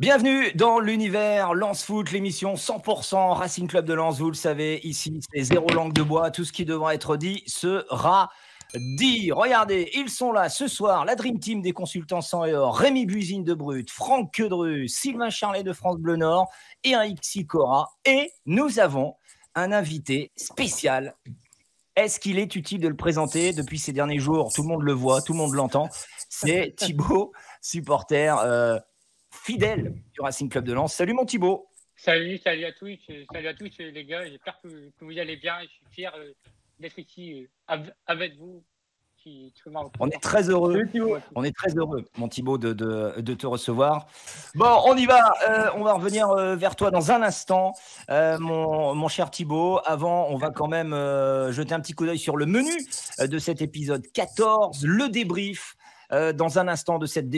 Bienvenue dans l'univers Lens Foot, l'émission 100% Racing Club de Lens. Vous le savez, ici, c'est zéro langue de bois. Tout ce qui devra être dit sera dit. Regardez, ils sont là ce soir, la Dream Team des consultants sang et or, Rémi Buzine de Brut, Franck Quedru, Sylvain Charlet de France Bleu Nord, Eric Sicora. Et nous avons un invité spécial. Est-ce qu'il est utile de le présenter depuis ces derniers jours? Tout le monde le voit, tout le monde l'entend. C'est Thibaut, supporter fidèle du Racing Club de Lens. Salut mon Thibaut. Salut à tous les gars. J'espère que vous allez bien. Je suis fier d'être ici avec vous. On est très heureux. On est très heureux, mon Thibaut, de te recevoir. Bon, on y va. On va revenir vers toi dans un instant, mon cher Thibaut. Avant, on va quand même jeter un petit coup d'œil sur le menu de cet épisode 14, le débrief. Dans un instant de cette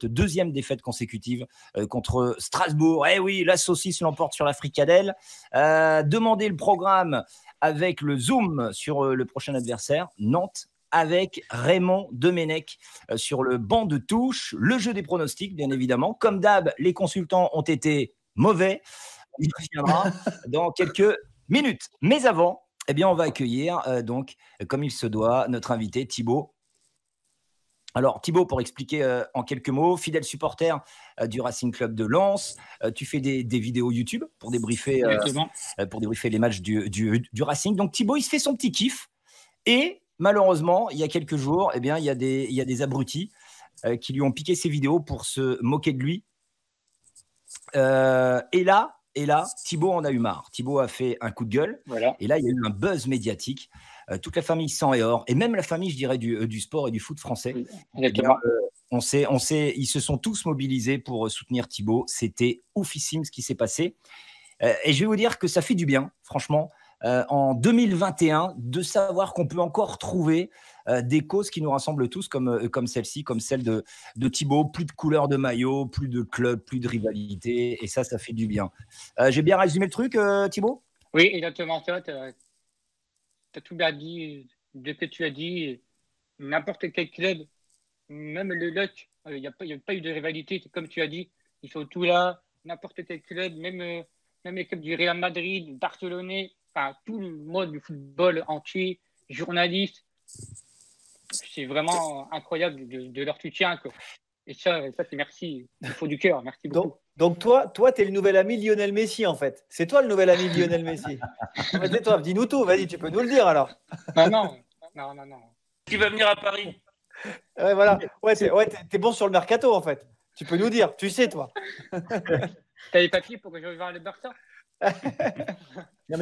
deuxième défaite consécutive contre Strasbourg. Eh oui, la saucisse l'emporte sur la fricadelle. Demandez le programme avec le zoom sur le prochain adversaire, Nantes, avec Raymond Domenech sur le banc de touche. Le jeu des pronostics, bien évidemment. Comme d'hab, les consultants ont été mauvais. Il reviendra dans quelques minutes. Mais avant, eh bien, on va accueillir, donc, comme il se doit, notre invité Thibaut. Alors Thibaut, pour expliquer en quelques mots, fidèle supporter du Racing Club de Lens, tu fais des vidéos YouTube pour débriefer les matchs du Racing. Donc Thibaut, il se fait son petit kiff et malheureusement, il y a quelques jours, eh bien, il y a des abrutis qui lui ont piqué ses vidéos pour se moquer de lui. Et là, Thibaut en a eu marre. Thibaut a fait un coup de gueule. Voilà. Et là, il y a eu un buzz médiatique. Toute la famille sang et or, et même la famille, je dirais, du sport et du foot français. Eh bien, on sait, ils se sont tous mobilisés pour soutenir Thibaut. C'était oufissime ce qui s'est passé. Et je vais vous dire que ça fait du bien, franchement, en 2021, de savoir qu'on peut encore trouver des causes qui nous rassemblent tous, comme celle-ci, comme celle de Thibaut. Plus de couleurs de maillot, plus de club, plus de rivalité. Et ça fait du bien. J'ai bien résumé le truc, Thibaut? Oui, exactement ça. Tu as tout bien dit de ce que tu as dit. N'importe quel club, même le LOC, il n'y a pas eu de rivalité, comme tu as dit. Ils sont tous là. N'importe quel club, même les clubs du Real Madrid, Barcelonais, enfin, tout le monde du football entier, journalistes. C'est vraiment incroyable de leur soutien, quoi. Et ça c'est merci. Il faut du cœur. Merci beaucoup. Donc toi, tu es le nouvel ami Lionel Messi, en fait. C'est toi le nouvel ami Lionel Messi. C'est toi, dis-nous tout. Vas-y, tu peux nous le dire, alors. Non. Qui va venir à Paris? Ouais, voilà. Ouais, t'es bon sur le mercato, en fait. Tu peux nous dire. Tu sais, toi. T'as les papiers pour que je rejoigne le Barça?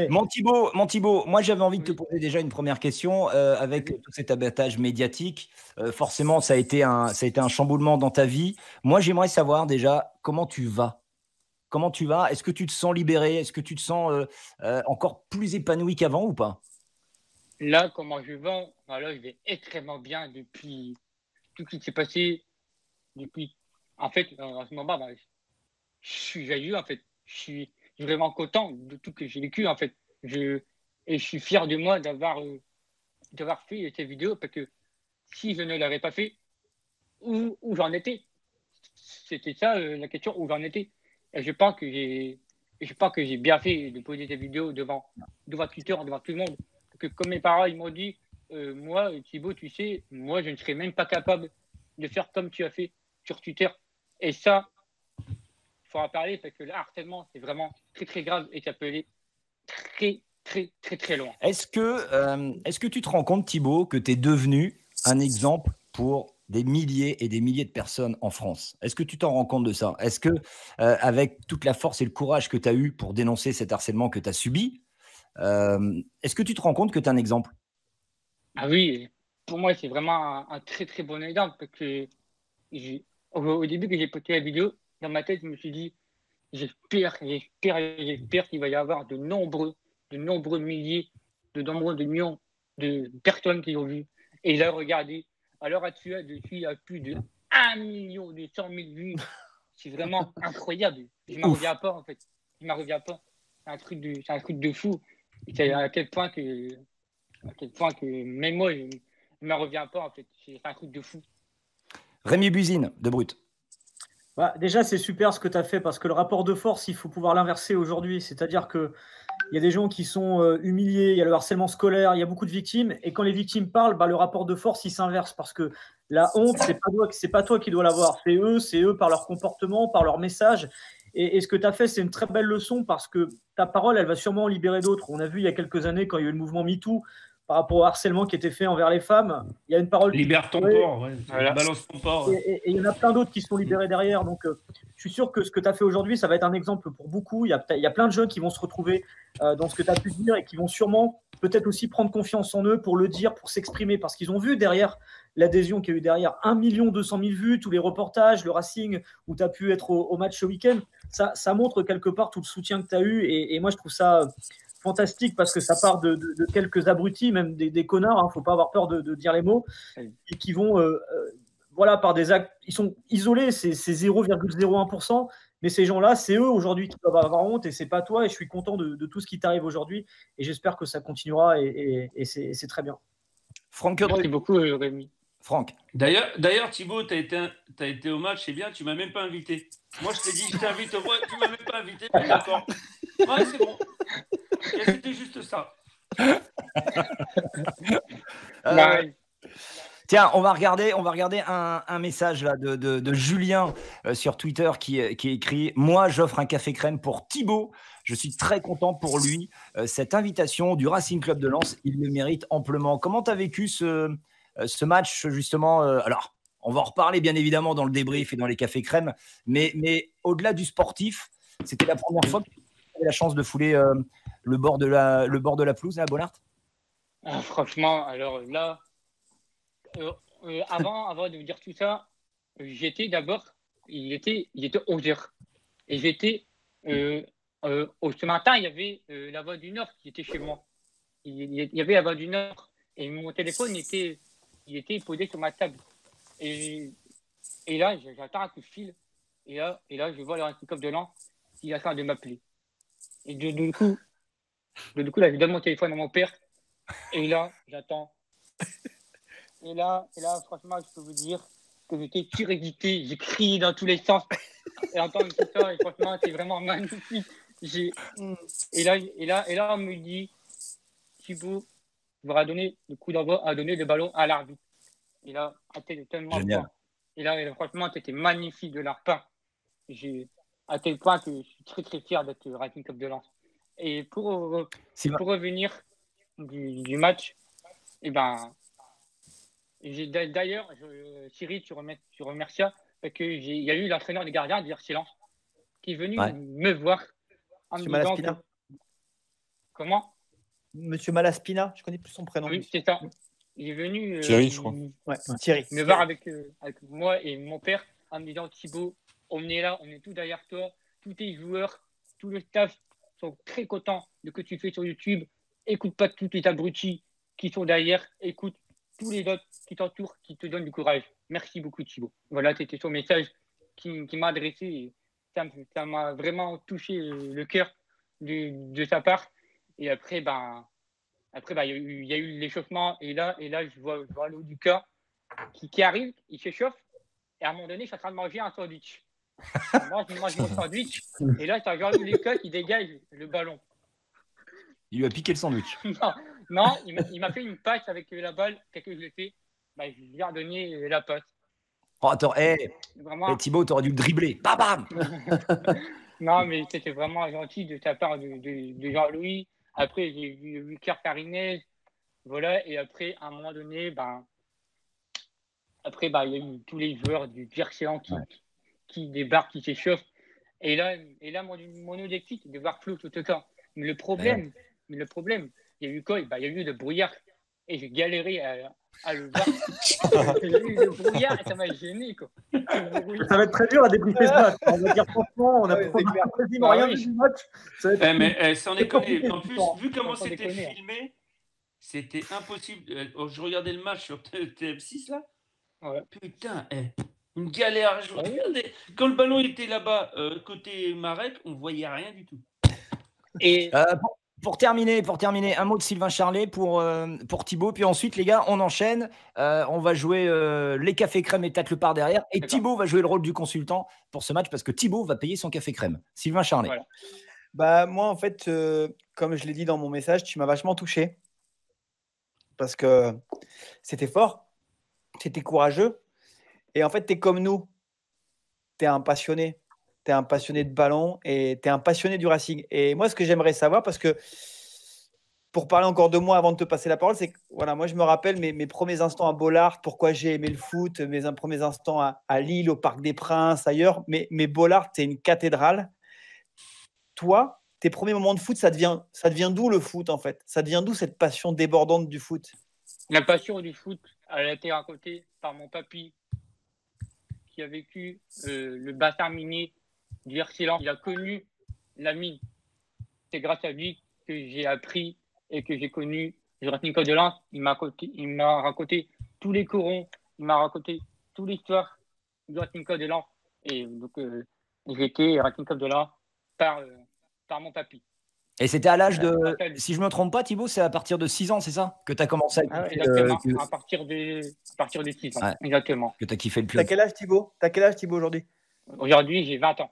Mon Thibaut, moi j'avais envie de te poser déjà une première question avec tout cet abattage médiatique. Forcément, ça a été un chamboulement dans ta vie. Moi, j'aimerais savoir déjà comment tu vas. Comment tu vas? Est-ce que tu te sens libéré? Est-ce que tu te sens encore plus épanoui qu'avant ou pas? Là, comment je vais? Alors, je vais extrêmement bien depuis tout ce qui s'est passé. En fait, en ce moment, je suis joyeux, en fait. Je suis vraiment content de tout que j'ai vécu, en fait. Et je suis fier de moi d'avoir fait cette vidéo, parce que si je ne l'aurais pas fait, où j'en étais? C'était ça la question, où j'en étais. Et je pense que j'ai bien fait de poser cette vidéo devant Twitter, devant tout le monde. Parce que comme mes parents, ils m'ont dit, moi, Thibaut, tu sais, moi, je ne serais même pas capable de faire comme tu as fait sur Twitter. Et ça, il faut en parler, parce que le harcèlement, c'est vraiment très, très grave et ça peut aller très, très, très, très loin. Est-ce que tu te rends compte, Thibaut, que tu es devenu un exemple pour des milliers et des milliers de personnes en France? Est-ce que tu t'en rends compte de ça? Est-ce que, avec toute la force et le courage que tu as eu pour dénoncer cet harcèlement que tu as subi, est-ce que tu te rends compte que tu es un exemple? Ah oui, pour moi, c'est vraiment un très, très bon exemple, parce que au début que j'ai posté la vidéo, dans ma tête, je me suis dit, j'espère qu'il va y avoir de nombreux milliers, de nombreux millions de personnes qui l'ont vu. Et là, regardez, à l'heure actuelle, je suis à plus de 1 million de 100 000 vues. C'est vraiment incroyable. Je ne m'en reviens pas, en fait. Je ne m'en reviens pas. C'est un truc de fou. Et c'est à quel point que même moi, je ne m'en reviens pas, en fait. C'est un truc de fou. Rémi Buzine, de Brut. Bah, déjà, c'est super ce que tu as fait parce que le rapport de force, il faut pouvoir l'inverser aujourd'hui. C'est-à-dire qu'il y a des gens qui sont humiliés, il y a le harcèlement scolaire, il y a beaucoup de victimes. Et quand les victimes parlent, bah, le rapport de force, il s'inverse parce que la honte, c'est pas toi qui dois l'avoir. C'est eux par leur comportement, par leur message. Et ce que tu as fait, c'est une très belle leçon parce que ta parole, elle va sûrement en libérer d'autres. On a vu il y a quelques années, quand il y a eu le mouvement MeToo, par rapport au harcèlement qui était fait envers les femmes, il y a une parole. Libère ton porc, ouais. Voilà. Balance ton porc. Et il y en a plein d'autres qui sont libérés derrière. Donc, je suis sûr que ce que tu as fait aujourd'hui, ça va être un exemple pour beaucoup. Il y a plein de jeunes qui vont se retrouver dans ce que tu as pu dire et qui vont sûrement peut-être aussi prendre confiance en eux pour le dire, pour s'exprimer, parce qu'ils ont vu derrière l'adhésion qu'il y a eu derrière 1 200 000 vues, tous les reportages, le Racing où tu as pu être au match ce week-end. Ça montre quelque part tout le soutien que tu as eu. Et moi, je trouve ça fantastique parce que ça part de quelques abrutis, même des connards, hein, faut pas avoir peur de dire les mots, et qui vont, voilà, par des actes, ils sont isolés, c'est 0,01%, mais ces gens-là, c'est eux aujourd'hui qui doivent avoir honte et c'est pas toi. Et je suis content de tout ce qui t'arrive aujourd'hui et j'espère que ça continuera et c'est très bien. Franck, merci beaucoup, Rémi. Franck. D'ailleurs, Thibaut, tu as été au match, c'est bien, tu m'as même pas invité. Moi, je t'ai dit, je t'invite au match, tu m'as même pas invité, d'accord. Ouais, c'est bon. Et c'était juste ça. Tiens, on va regarder un message là de Julien sur Twitter qui écrit « Moi, j'offre un café crème pour Thibaut. Je suis très content pour lui. Cette invitation du Racing Club de Lens, il le mérite amplement. » Comment tu as vécu ce match, justement alors, on va en reparler bien évidemment dans le débrief et dans les cafés crèmes, mais au-delà du sportif, c'était la première fois que tu avais la chance de fouler le bord de la pelouse à Bollaert. Franchement, alors là, avant de vous dire tout ça, j'étais d'abord, il était 11h. Et j'étais, ce matin, il y avait la Voix du Nord qui était chez moi. Il y avait la Voix du Nord. Et mon téléphone était posé sur ma table. Et là, j'attends un coup de fil. Et là je vois le Racing Club de Lens qui est en train de m'appeler. Et du coup, là, je donne mon téléphone à mon père. Et là, j'attends. Et là, franchement, je peux vous dire que j'étais surexcité. J'ai crié dans tous les sens. Et entendre tout ça, et franchement, c'est vraiment magnifique. Et là, on me dit, Thibaut va donner le coup d'envoi, à donner le ballon à l'arbitre. Et là, c'était tellement fort. Et là, franchement, c'était magnifique de leur part. À tel point que je suis très, très fier d'être Racing Club de Lens. Et pour revenir du match, et ben, d'ailleurs, Cyril, tu remercies parce qu'il y a eu l'entraîneur des gardiens du RC Lens qui est venu me voir en me disant Malaspina. Comment Monsieur Malaspina, je connais plus son prénom. Oui, c'est ça. Il est venu Thierry, je crois. Thierry. Me voir avec moi et mon père en me disant Thibaut, on est là, on est tous derrière toi, tous tes joueurs, tout le staff sont très contents de ce que tu fais sur YouTube. Écoute pas tous les abrutis qui sont derrière, écoute tous les autres qui t'entourent, qui te donnent du courage. Merci beaucoup, Thibaut. Voilà, c'était son message qui m'a adressé. Et ça m'a vraiment touché le cœur de sa part. Et après, il y a eu l'échauffement. Et là, je vois le haut du corps qui arrive, il s'échauffe. Et à un moment donné, je suis en train de manger un sandwich. Moi, je mange mon sandwich. Et là, c'est un Jean-Louis Lucas qui dégage le ballon. Il lui a piqué le sandwich. Non, il m'a fait une passe avec la balle. Qu'est-ce que je l'ai fait? Je lui ai donné la passe. Oh, attends, Thibaut, t'aurais dû le dribbler. Bam, bam. Non, mais c'était vraiment gentil de ta part de Jean-Louis. Après, j'ai vu Lucas Farinez. Voilà, et après, à un moment donné, il y a eu tous les joueurs du Gerséan qui débarquent, qui s'échauffent. Et là, mon objectif, c'est de voir Flo tout le temps. Mais le problème, il y a eu quoi? Il y a eu le brouillard. Et j'ai galéré à le voir. Il y a eu le brouillard et ça m'a gêné, quoi. Ça va être très dur à débriefer ce match. On va dire franchement, on a quasiment rien vu du match. Mais sans déconner. En plus, vu comment c'était filmé, c'était impossible. Je regardais le match sur TF6 là. Ouais. Putain, une galère. Regardez, quand le ballon était là-bas, côté Marek, on voyait rien du tout. Et Pour terminer, un mot de Sylvain Charlet pour Thibaut. Puis ensuite, les gars, on enchaîne. On va jouer les cafés crème et tacle par derrière. Et Thibaut va jouer le rôle du consultant pour ce match parce que Thibaut va payer son café crème. Sylvain Charlet. Voilà. Bah, moi, en fait, comme je l'ai dit dans mon message, tu m'as vachement touché. Parce que c'était fort, c'était courageux. Et en fait, tu es comme nous. Tu es un passionné. Tu es un passionné de ballon et tu es un passionné du Racing. Et moi, ce que j'aimerais savoir, parce que pour parler encore de moi avant de te passer la parole, c'est que voilà, moi, je me rappelle mes premiers instants à Bollaert, pourquoi j'ai aimé le foot, mes premiers instants à Lille, au Parc des Princes, ailleurs. Mais Bollaert, c'est une cathédrale. Toi, tes premiers moments de foot, ça devient d'où le foot, en fait? Ça devient d'où cette passion débordante du foot? La passion du foot, elle a été racontée par mon papy qui a vécu le bassin minier du RC Lens. Il a connu la mine. C'est grâce à lui que j'ai appris et que j'ai connu le Racing Club de Lens. Il m'a raconté tous les corons, il m'a raconté toute l'histoire du Racing Club de Lens. Et donc, j'ai été Racing Club de Lens par mon papy. Et c'était à l'âge de, si je ne me trompe pas, Thibaut, c'est à partir de 6 ans, c'est ça? Que tu as commencé à kiffer, exactement, à partir de 6 ans, ouais. Exactement. Que tu as kiffé le club. T'as quel âge, Thibaut? aujourd'hui? Aujourd'hui, j'ai 20 ans.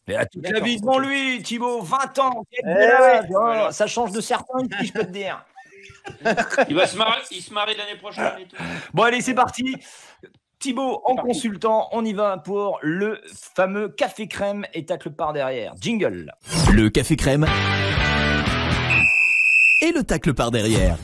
Mais à toute la vie devant lui, Thibaut, 20 ans. Voilà. Ça change de certains, je peux te dire. Il se marie l'année prochaine et tout. Bon, allez, c'est parti. Thibaut, en consultant, on y va pour le fameux café crème et tacle par derrière. Jingle. Le café crème et le tacle par derrière.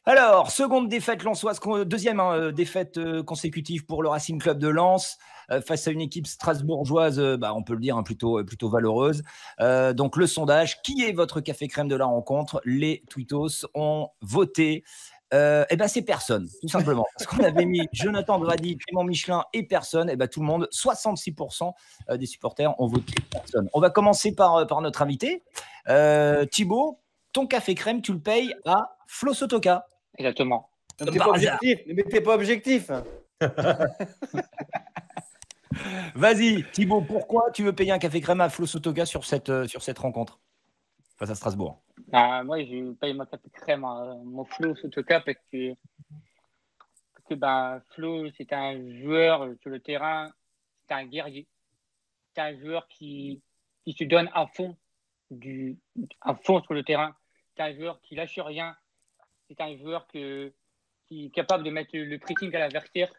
Alors, seconde défaite lensoise, deuxième défaite consécutive pour le Racing Club de Lens face à une équipe strasbourgeoise, on peut le dire, plutôt valeureuse. Donc, le sondage, qui est votre café crème de la rencontre? Les tweetos ont voté. C'est personne, tout simplement. Parce qu'on avait mis Jonathan Grady, Clément Michelin et personne. Tout le monde, 66% des supporters ont voté personne. On va commencer par notre invité. Thibaut, ton café crème, tu le payes à Flo Sotoka. Exactement. Mais t'es pas objectif. Vas-y, Thibaut, pourquoi tu veux payer un café crème à Flo Sotoka sur cette rencontre face à Strasbourg? Moi, je paye mon café crème à mon Flo Sotoka parce que Flo, c'est un joueur sur le terrain, c'est un guerrier. C'est un joueur qui se donne à fond sur le terrain. C'est un joueur qui lâche rien. C'est un joueur qui est capable de mettre le pressing à l'adversaire.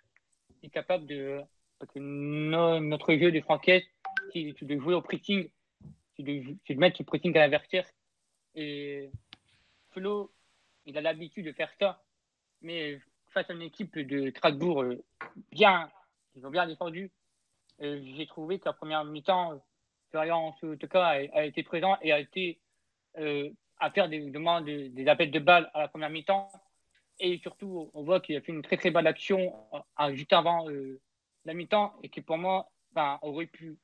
Il est capable de... Parce que notre jeu de franquette, c'est de jouer au pressing, c'est de mettre le pressing à l'adversaire. Et Flo, il a l'habitude de faire ça. Mais face à une équipe de Strasbourg ils ont bien défendu, j'ai trouvé que la première mi-temps, Florian Sotoka a été présent et a été à faire des appels de balles à la première mi-temps. Et surtout, on voit qu'il a fait une très très belle action juste avant la mi-temps et qui pour moi aurait pu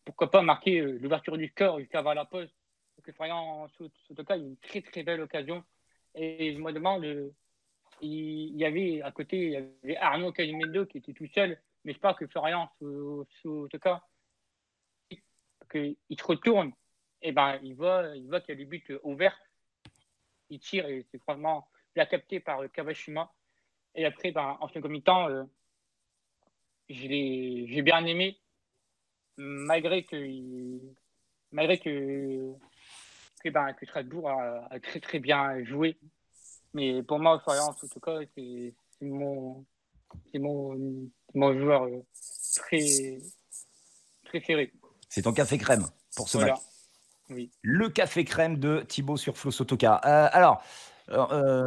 pourquoi pas marquer l'ouverture du score juste avant la pause. Parce que Florian Sotoka a eu une très très belle occasion. Et je me demande, il y avait à côté, il y avait Arnaud Calimendo qui était tout seul, mais je pense que Florian Sotoka, qu'il se retourne, et il voit qu'il y a des buts ouverts, il tire et c'est franchement bien capté par Kawashima. Et après, en second mi-temps, j'ai bien aimé, malgré que Strasbourg a très très bien joué. Mais pour moi, Florian Sotoka, c'est mon joueur très préféré. C'est ton café crème pour ce match. Oui. Le café crème de Thibaut sur Flo Sotoka.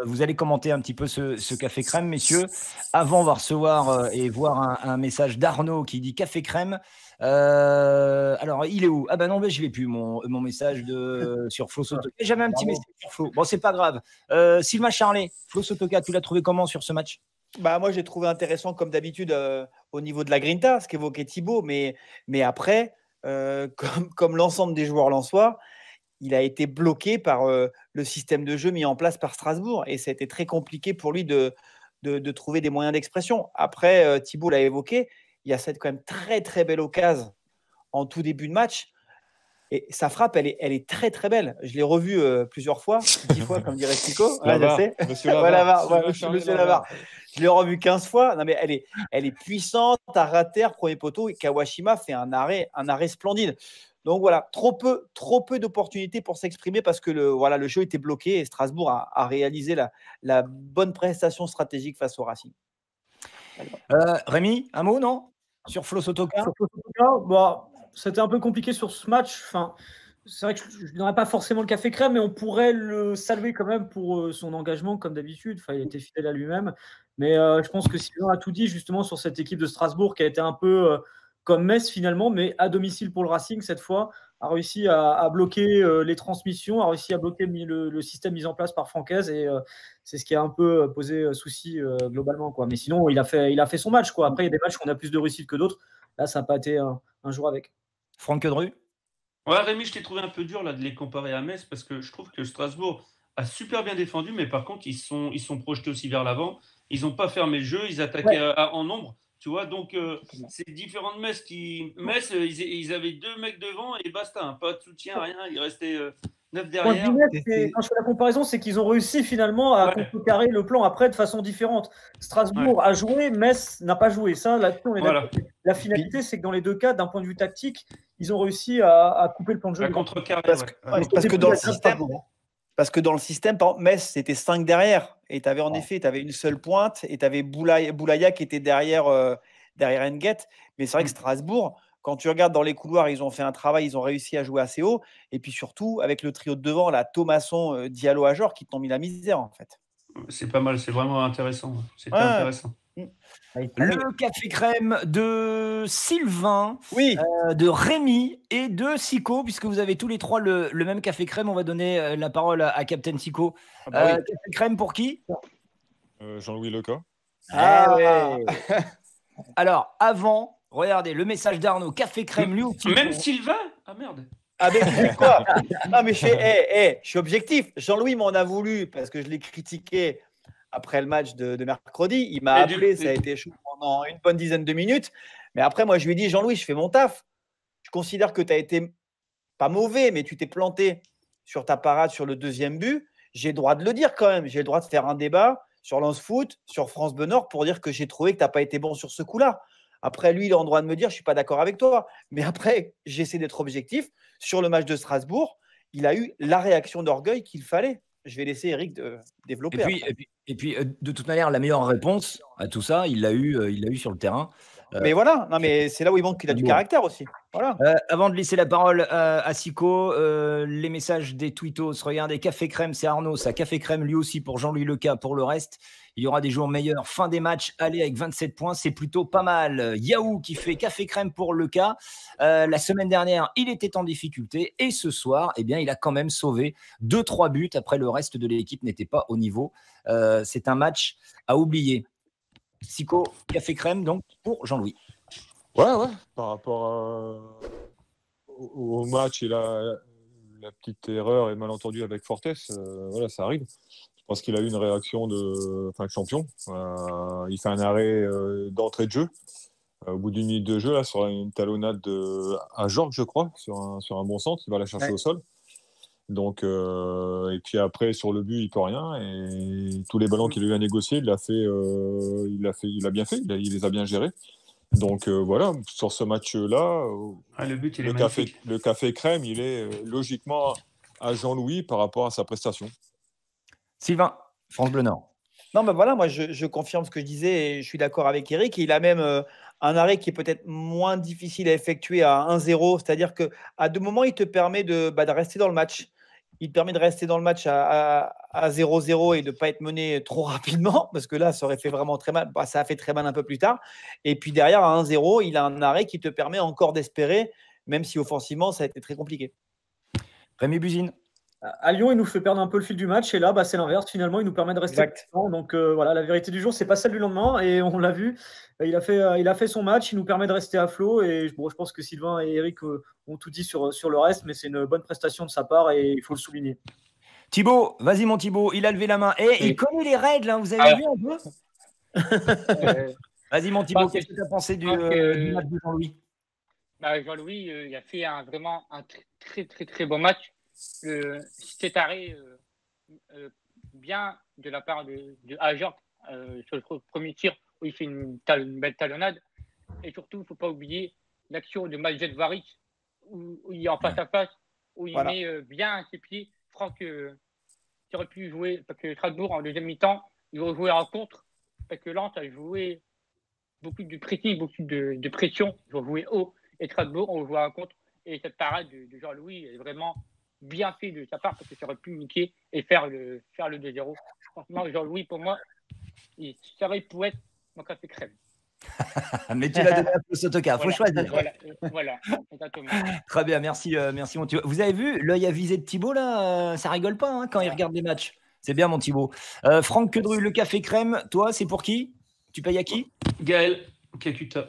Vous allez commenter un petit peu ce café crème, messieurs. Avant, on va recevoir et voir un message d'Arnaud qui dit café crème. Alors, il est où? Non, je l'ai plus, mon message sur Flo Sotoka. J'avais un petit message sur Flo. Bon, c'est pas grave. Sylvain Charlet, Flo Sotoka, tu l'as trouvé comment sur ce match? Moi, j'ai trouvé intéressant, comme d'habitude, au niveau de la grinta, ce qu'évoquait Thibaut. Mais après, comme l'ensemble des joueurs lensois, il a été bloqué par le système de jeu mis en place par Strasbourg. Et ça a été très compliqué pour lui de trouver des moyens d'expression. Après, Thibaut l'a évoqué, il y a cette quand même très, très belle occasion en tout début de match. Et sa frappe, elle est très très belle. Je l'ai revue plusieurs fois, 10 fois, comme dirait Chico. Ouais, je sais. Monsieur Lavar. Monsieur Lavar. Je l'ai revue 15 fois. Non, mais elle est puissante, à terre, premier poteau. Et Kawashima fait un arrêt splendide. Donc voilà, trop peu d'opportunités pour s'exprimer parce que le jeu était bloqué et Strasbourg a réalisé la bonne prestation stratégique face au Racing. Rémi, un mot, non? Sur Flo Sotoka? C'était un peu compliqué sur ce match. Enfin, c'est vrai que je ne donnerais pas forcément le café crème, mais on pourrait le saluer quand même pour son engagement, comme d'habitude. Enfin, il était fidèle à lui-même. Mais je pense que Sylvain a tout dit justement sur cette équipe de Strasbourg qui a été un peu comme Metz finalement, mais à domicile pour le Racing cette fois, a réussi à bloquer les transmissions, a réussi à bloquer le système mis en place par Francaise et c'est ce qui a un peu posé souci globalement, quoi. Mais sinon, il a fait son match, quoi. Après, il y a des matchs où on a plus de réussite que d'autres. Là, ça n'a pas été un jour avec. Franck Quedru? Ouais, Rémi, je t'ai trouvé un peu dur là, de les comparer à Metz parce que je trouve que Strasbourg a super bien défendu, mais par contre, ils sont projetés aussi vers l'avant. Ils n'ont pas fermé le jeu, ils attaquaient en nombre. Tu vois, donc c'est différent de Metz. Metz, ils avaient 2 mecs devant et basta, hein, pas de soutien, rien. Il restait 9 derrière. Quand je fais la comparaison, c'est qu'ils ont réussi finalement à contrecarrer le plan après de façon différente. Strasbourg a joué, Metz n'a pas joué. Ça, là-dessus, on est d'accord. La finalité, c'est que dans les deux cas, d'un point de vue tactique, ils ont réussi à couper le plan de jeu. Parce que dans le système. Parce que dans le système, par exemple, Metz, c'était 5 derrière. Et tu avais en effet, tu avais une seule pointe et tu avais Boulaya qui était derrière N'Guet. Mais c'est vrai que Strasbourg, quand tu regardes dans les couloirs, ils ont fait un travail, ils ont réussi à jouer assez haut. Et puis surtout, avec le trio de devant, la Thomasson, Diallo, Ajor, qui t'ont mis la misère en fait. C'est pas mal, c'est vraiment intéressant. C'était intéressant. Le café crème de Sylvain, de Rémi et de Sico, puisque vous avez tous les trois le même café crème. On va donner la parole à Captain Sico. Café crème pour qui? Jean-Louis Leca. Alors, avant, regardez le message d'Arnaud. Café crème, lui aussi. Même Sylvain? Ah merde. Ah mais tu sais quoi? Non mais je suis objectif. Jean-Louis m'en a voulu parce que je l'ai critiqué après le match de mercredi. Il m'a appelé, ça a été chaud pendant une bonne dizaine de minutes. Mais après, moi, je lui ai dit, Jean-Louis, je fais mon taf. Je considère que tu as été pas mauvais, mais tu t'es planté sur ta parade sur le deuxième but. J'ai le droit de le dire quand même. J'ai le droit de faire un débat sur Lance Foot, sur France Bleu Nord pour dire que j'ai trouvé que tu n'as pas été bon sur ce coup-là. Après, lui, il a le droit de me dire, je ne suis pas d'accord avec toi. Mais après, j'essaie d'être objectif. Sur le match de Strasbourg, il a eu la réaction d'orgueil qu'il fallait. Je vais laisser Eric développer. Et puis, de toute manière, la meilleure réponse à tout ça, il l'a eu sur le terrain. Mais voilà, non, mais c'est là où il montre qu'il a du caractère aussi. Voilà. Avant de laisser la parole à Sico, les messages des tweetos. Regardez, Café Crème, c'est Arnaud, ça. Café Crème, lui aussi, pour Jean-Louis Leca. Pour le reste, il y aura des jours meilleurs. Fin des matchs, allez, avec 27 points, c'est plutôt pas mal. Yahoo qui fait Café Crème pour Leca. La semaine dernière, il était en difficulté. Et ce soir, eh bien, il a quand même sauvé 2-3 buts. Après, le reste de l'équipe n'était pas au niveau. C'est un match à oublier. Sico, Café Crème, donc, pour Jean-Louis. Ouais, par rapport au match et la petite erreur et malentendu avec Fortes, voilà, ça arrive. Je pense qu'il a eu une réaction de champion. Il fait un arrêt d'entrée de jeu. Au bout d'une minute de jeu, là, sur une talonnade à Georges, je crois, sur un bon centre, il va la chercher au sol. Donc, et puis après, sur le but, il peut rien. Et tous les ballons qu'il a eu à négocier, il a bien fait. Il les a bien gérés. Donc voilà, sur ce match-là, le café crème, il est logiquement à Jean-Louis par rapport à sa prestation. Sylvain, France Bleu Nord. Non, ben voilà, moi je confirme ce que je disais et je suis d'accord avec Eric. Il a même un arrêt qui est peut-être moins difficile à effectuer à 1-0, c'est-à-dire qu'à 2 moments, il te permet de rester dans le match. Il te permet de rester dans le match à 0-0 et de ne pas être mené trop rapidement, parce que là, ça aurait fait vraiment très mal. Ça a fait très mal un peu plus tard. Et puis derrière, à 1-0, il a un arrêt qui te permet encore d'espérer, même si offensivement, ça a été très compliqué. Rémi Buzine. À Lyon, il nous fait perdre un peu le fil du match. Et là, c'est l'inverse. Finalement, il nous permet de rester constant. Donc voilà, la vérité du jour, c'est pas celle du lendemain. Et on l'a vu. Il a fait son match. Il nous permet de rester à flot. Et je pense que Sylvain et Eric ont tout dit sur le reste. Mais c'est une bonne prestation de sa part et il faut le souligner. Thibaut, vas-y mon Thibaut. Il a levé la main. Et il connaît les règles. Hein, vous avez vu un peu Vas-y mon Thibaut. Qu'est-ce que tu as pensé du match de Jean-Louis? Jean-Louis, il a fait vraiment un très, très, très bon match. Cet arrêt bien de la part de Ajar sur le premier tir où il fait une belle talonnade. Et surtout, il ne faut pas oublier l'action de Majed Varic où il est en face à face, où il met bien ses pieds. Franck qui aurait pu jouer, parce que Strasbourg en deuxième mi-temps, ils vont jouer en contre, parce que Lens a joué beaucoup de pressing, beaucoup de pression, ils vont jouer haut, et Strasbourg ont joué en contre. Et cette parade de Jean-Louis est vraiment bien fait de sa part, parce que ça aurait pu niquer et faire le 2-0. Franchement, Jean-Louis, pour moi, ça aurait pu être mon café crème. Mais tu l'as donné à Flo Sotoka, faut choisir. Voilà, exactement. Très bien, merci mon Thibaut. Vous avez vu l'œil avisé de Thibaut là, ça rigole pas hein, quand il regarde les matchs. C'est bien mon Thibaut. Franck Quedru, le café crème, toi c'est pour qui? Tu payes à qui? Gaël Kakuta.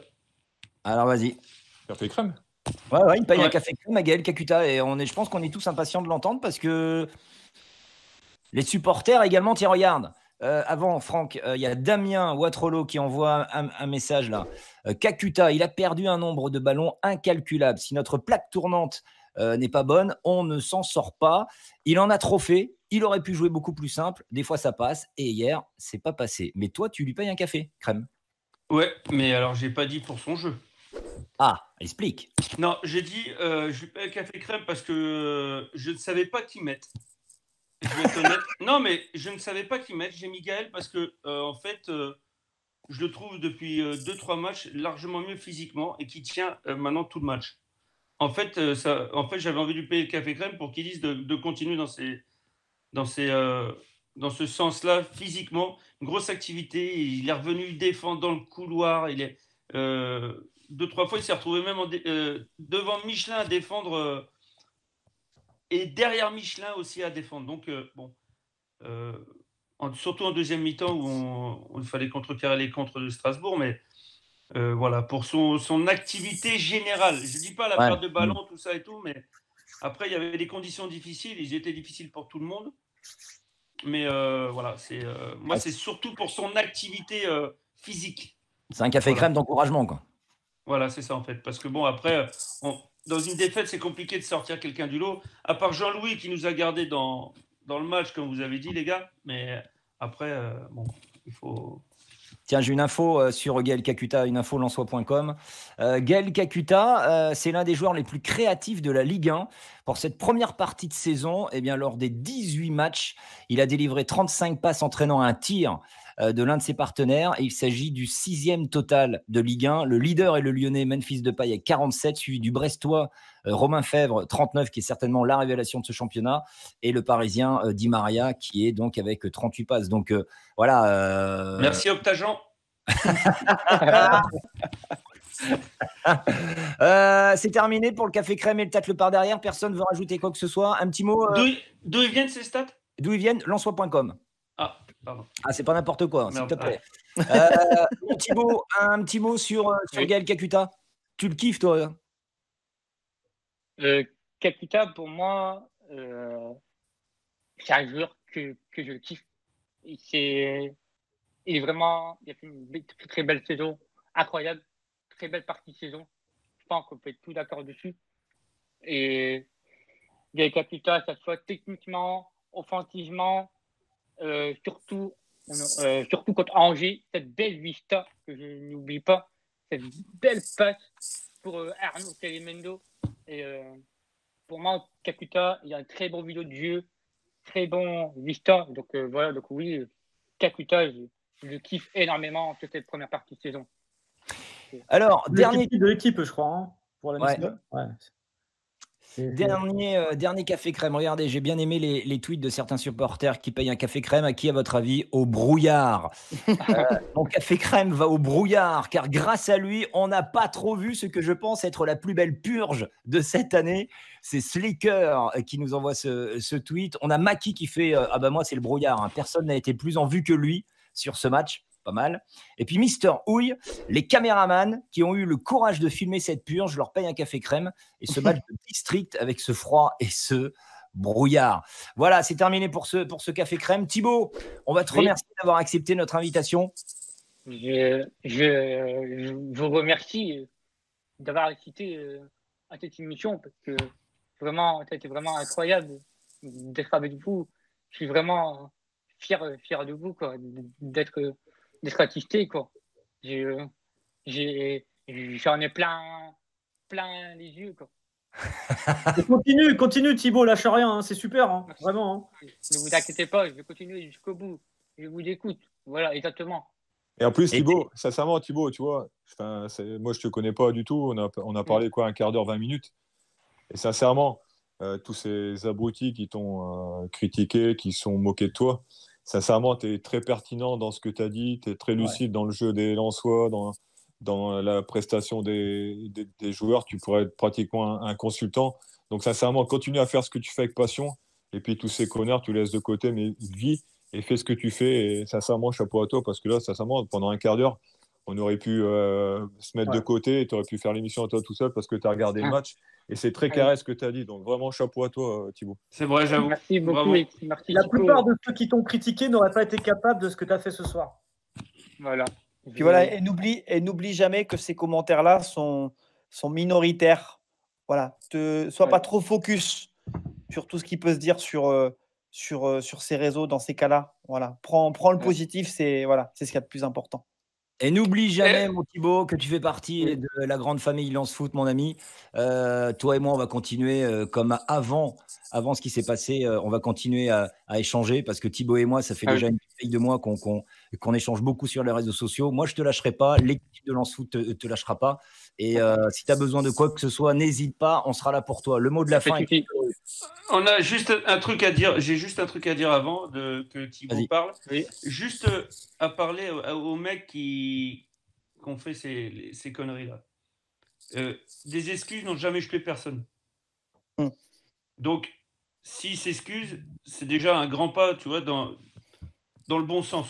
Alors vas-y. Café crème. Ouais, il paye un café crème à Gaël Kakuta et je pense qu'on est tous impatients de l'entendre parce que les supporters également t'y regardent. Avant, Franck, il y a Damien Watrolo qui envoie un message là. Kakuta, il a perdu un nombre de ballons incalculable. Si notre plaque tournante n'est pas bonne, on ne s'en sort pas. Il en a trop fait. Il aurait pu jouer beaucoup plus simple. Des fois, ça passe. Et hier, c'est pas passé. Mais toi, tu lui payes un café, crème. Ouais, mais alors, j'ai pas dit pour son jeu. Ah, explique. Non, j'ai dit je lui paye un café crème parce que je ne savais pas qui mettre. Je vais être honnête. Non, mais je ne savais pas qui mettre. J'ai mis Gaël parce que, en fait, je le trouve depuis 2-3 matchs largement mieux physiquement et qui tient maintenant tout le match. En fait, j'avais envie de lui payer le café crème pour qu'il dise de continuer dans ce sens-là, physiquement. Une grosse activité. Il est revenu défendre dans le couloir. Il est 2-3 fois, il s'est retrouvé même devant Michelin à défendre. Et derrière Michelin aussi à défendre. Donc, surtout en deuxième mi-temps où il fallait contrecarrer les contres de Strasbourg. Mais voilà, pour son activité générale. Je ne dis pas la perte de ballon, tout ça et tout, mais après, il y avait des conditions difficiles. Ils étaient difficiles pour tout le monde. Mais voilà, moi, c'est surtout pour son activité physique. C'est un café crème d'encouragement, quoi. Voilà, c'est ça en fait. Parce que bon, après, dans une défaite, c'est compliqué de sortir quelqu'un du lot. À part Jean-Louis qui nous a gardés dans le match, comme vous avez dit, les gars. Mais après, il faut... Tiens, j'ai une info sur Gaël Kakuta, une info lensois.com. Gaël Kakuta, c'est l'un des joueurs les plus créatifs de la Ligue 1. Pour cette première partie de saison, eh bien, lors des 18 matchs, il a délivré 35 passes entraînant un tir de l'un de ses partenaires. Et il s'agit du 6e total de Ligue 1. Le leader est le Lyonnais Memphis Depay avec 47, suivi du Brestois Romain Fèvre, 39, qui est certainement la révélation de ce championnat, et le Parisien Di Maria, qui est donc avec 38 passes. Donc voilà. Merci Octageant. C'est terminé pour le café crème et le tacle par derrière. Personne ne veut rajouter quoi que ce soit. Un petit mot. D'où ils viennent ces stats? D'où ils viennent? Lensois.com. Ah, pardon. Ah, c'est pas n'importe quoi, s'il te plaît. Mon Thibaut, un petit mot sur Gaël Kakuta. Tu le kiffes, toi? Kakuta, pour moi, c'est un joueur que je kiffe. Il est vraiment, il a fait une très, très belle saison, incroyable, très belle partie de saison. Je pense qu'on peut être tous d'accord dessus. Et Gaël Kakuta, ça soit techniquement, offensivement, surtout contre Angers, cette belle vista que je n'oublie pas, cette belle passe pour Arnaud Telemendo. Et pour moi, Kakuta, il a un très bon vidéo de jeu, très bon vista. Donc voilà, donc oui, Kakuta, je kiffe énormément sur cette première partie de saison. Alors, dernier de l'équipe, je crois, hein, pour la Dernier café crème. Regardez, j'ai bien aimé les tweets de certains supporters qui payent un café crème. À qui, à votre avis? Au brouillard. Mon café crème va au brouillard, car grâce à lui, on n'a pas trop vu ce que je pense être la plus belle purge de cette année. C'est Slicker qui nous envoie ce tweet. On a Maki qui fait ah bah moi, c'est le brouillard. Hein. Personne n'a été plus en vue que lui sur ce match. Pas mal. Et puis Mister Houille, les caméramans qui ont eu le courage de filmer cette purge, je leur paye un café crème et ce match de district avec ce froid et ce brouillard. Voilà, c'est terminé pour ce café crème. Thibaut, on va te remercier d'avoir accepté notre invitation. Je vous remercie d'avoir assisté à cette émission parce que vraiment, ça a été vraiment incroyable d'être avec vous. Je suis vraiment fier de vous, quoi, d'être assisté, quoi. J'en ai plein les yeux, quoi. Continue Thibaut, lâche rien, hein, c'est super, hein, vraiment. Hein. Ne vous inquiétez pas, je vais continuer jusqu'au bout. Je vous écoute. Voilà, exactement. Et en plus, Thibaut, sincèrement, Thibaut, tu vois, moi, je te connais pas du tout. On a parlé quoi, un quart d'heure, 20 minutes. Et sincèrement, tous ces abrutis qui t'ont critiqué, qui sont moqués de toi, sincèrement, tu es très pertinent dans ce que tu as dit. Tu es très lucide dans le jeu des Lensois, dans la prestation des joueurs. Tu pourrais être pratiquement un consultant. Donc, sincèrement, continue à faire ce que tu fais avec passion. Et puis, tous ces connards, tu laisses de côté, mais vis et fais ce que tu fais. Et sincèrement, chapeau à toi, parce que là, sincèrement, pendant un quart d'heure, on aurait pu se mettre de côté et tu aurais pu faire l'émission à toi tout seul parce que tu as regardé le match. Et c'est très carré ce que tu as dit. Donc, vraiment, chapeau à toi, Thibaut. C'est vrai, j'avoue. Merci beaucoup. Merci, la plupart de ceux qui t'ont critiqué n'auraient pas été capables de ce que tu as fait ce soir. Voilà. Puis voilà, et n'oublie jamais que ces commentaires-là sont minoritaires. Voilà. Sois pas trop focus sur tout ce qui peut se dire sur ces réseaux dans ces cas-là. Voilà. Prends le positif, c'est ce qu'il y a de plus important. Et n'oublie jamais, mon Thibaut, que tu fais partie de la grande famille Lance Foot, mon ami. Toi et moi, on va continuer comme avant ce qui s'est passé. On va continuer à échanger parce que Thibaut et moi, ça fait déjà une bouteille de mois qu'on échange beaucoup sur les réseaux sociaux. Moi, je ne te lâcherai pas. L'équipe de Lance Foot ne te lâchera pas. Et si tu as besoin de quoi que ce soit, n'hésite pas. On sera là pour toi. Le mot de la fin. On a juste un truc à dire. J'ai juste un truc à dire avant que Thibaut parle. Oui. Juste à parler aux mecs qui ont fait ces conneries-là. Des excuses n'ont jamais tué personne. Donc, s'ils s'excusent, c'est déjà un grand pas, tu vois, dans le bon sens.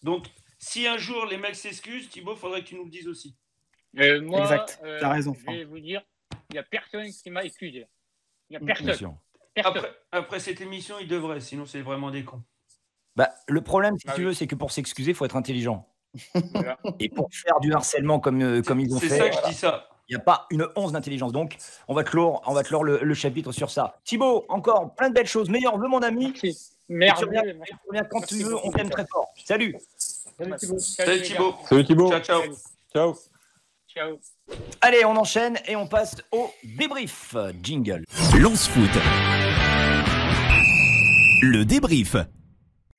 Donc, si un jour les mecs s'excusent, Thibaut, il faudrait que tu nous le dises aussi. Moi, exact, tu as raison. Je vais vous dire, il n'y a personne qui m'a excusé. Il n'y a personne. Après cette émission, ils devraient, sinon c'est vraiment des cons. Bah, le problème, si tu veux, c'est que pour s'excuser, il faut être intelligent. Voilà. Et pour faire du harcèlement comme ils ont fait. C'est ça que je dis ça. Il n'y a pas une once d'intelligence. Donc, on va clore le chapitre sur ça. Thibaut, encore plein de belles choses. Meilleurs vœux, mon ami. Merci. Quand tu veux, on t'aime très fort. Salut. Salut Thibaut. Salut Thibaut. Salut Thibaut. Ciao. Ciao. Allez, on enchaîne et on passe au débrief. Jingle. Lance Foot. Le débrief.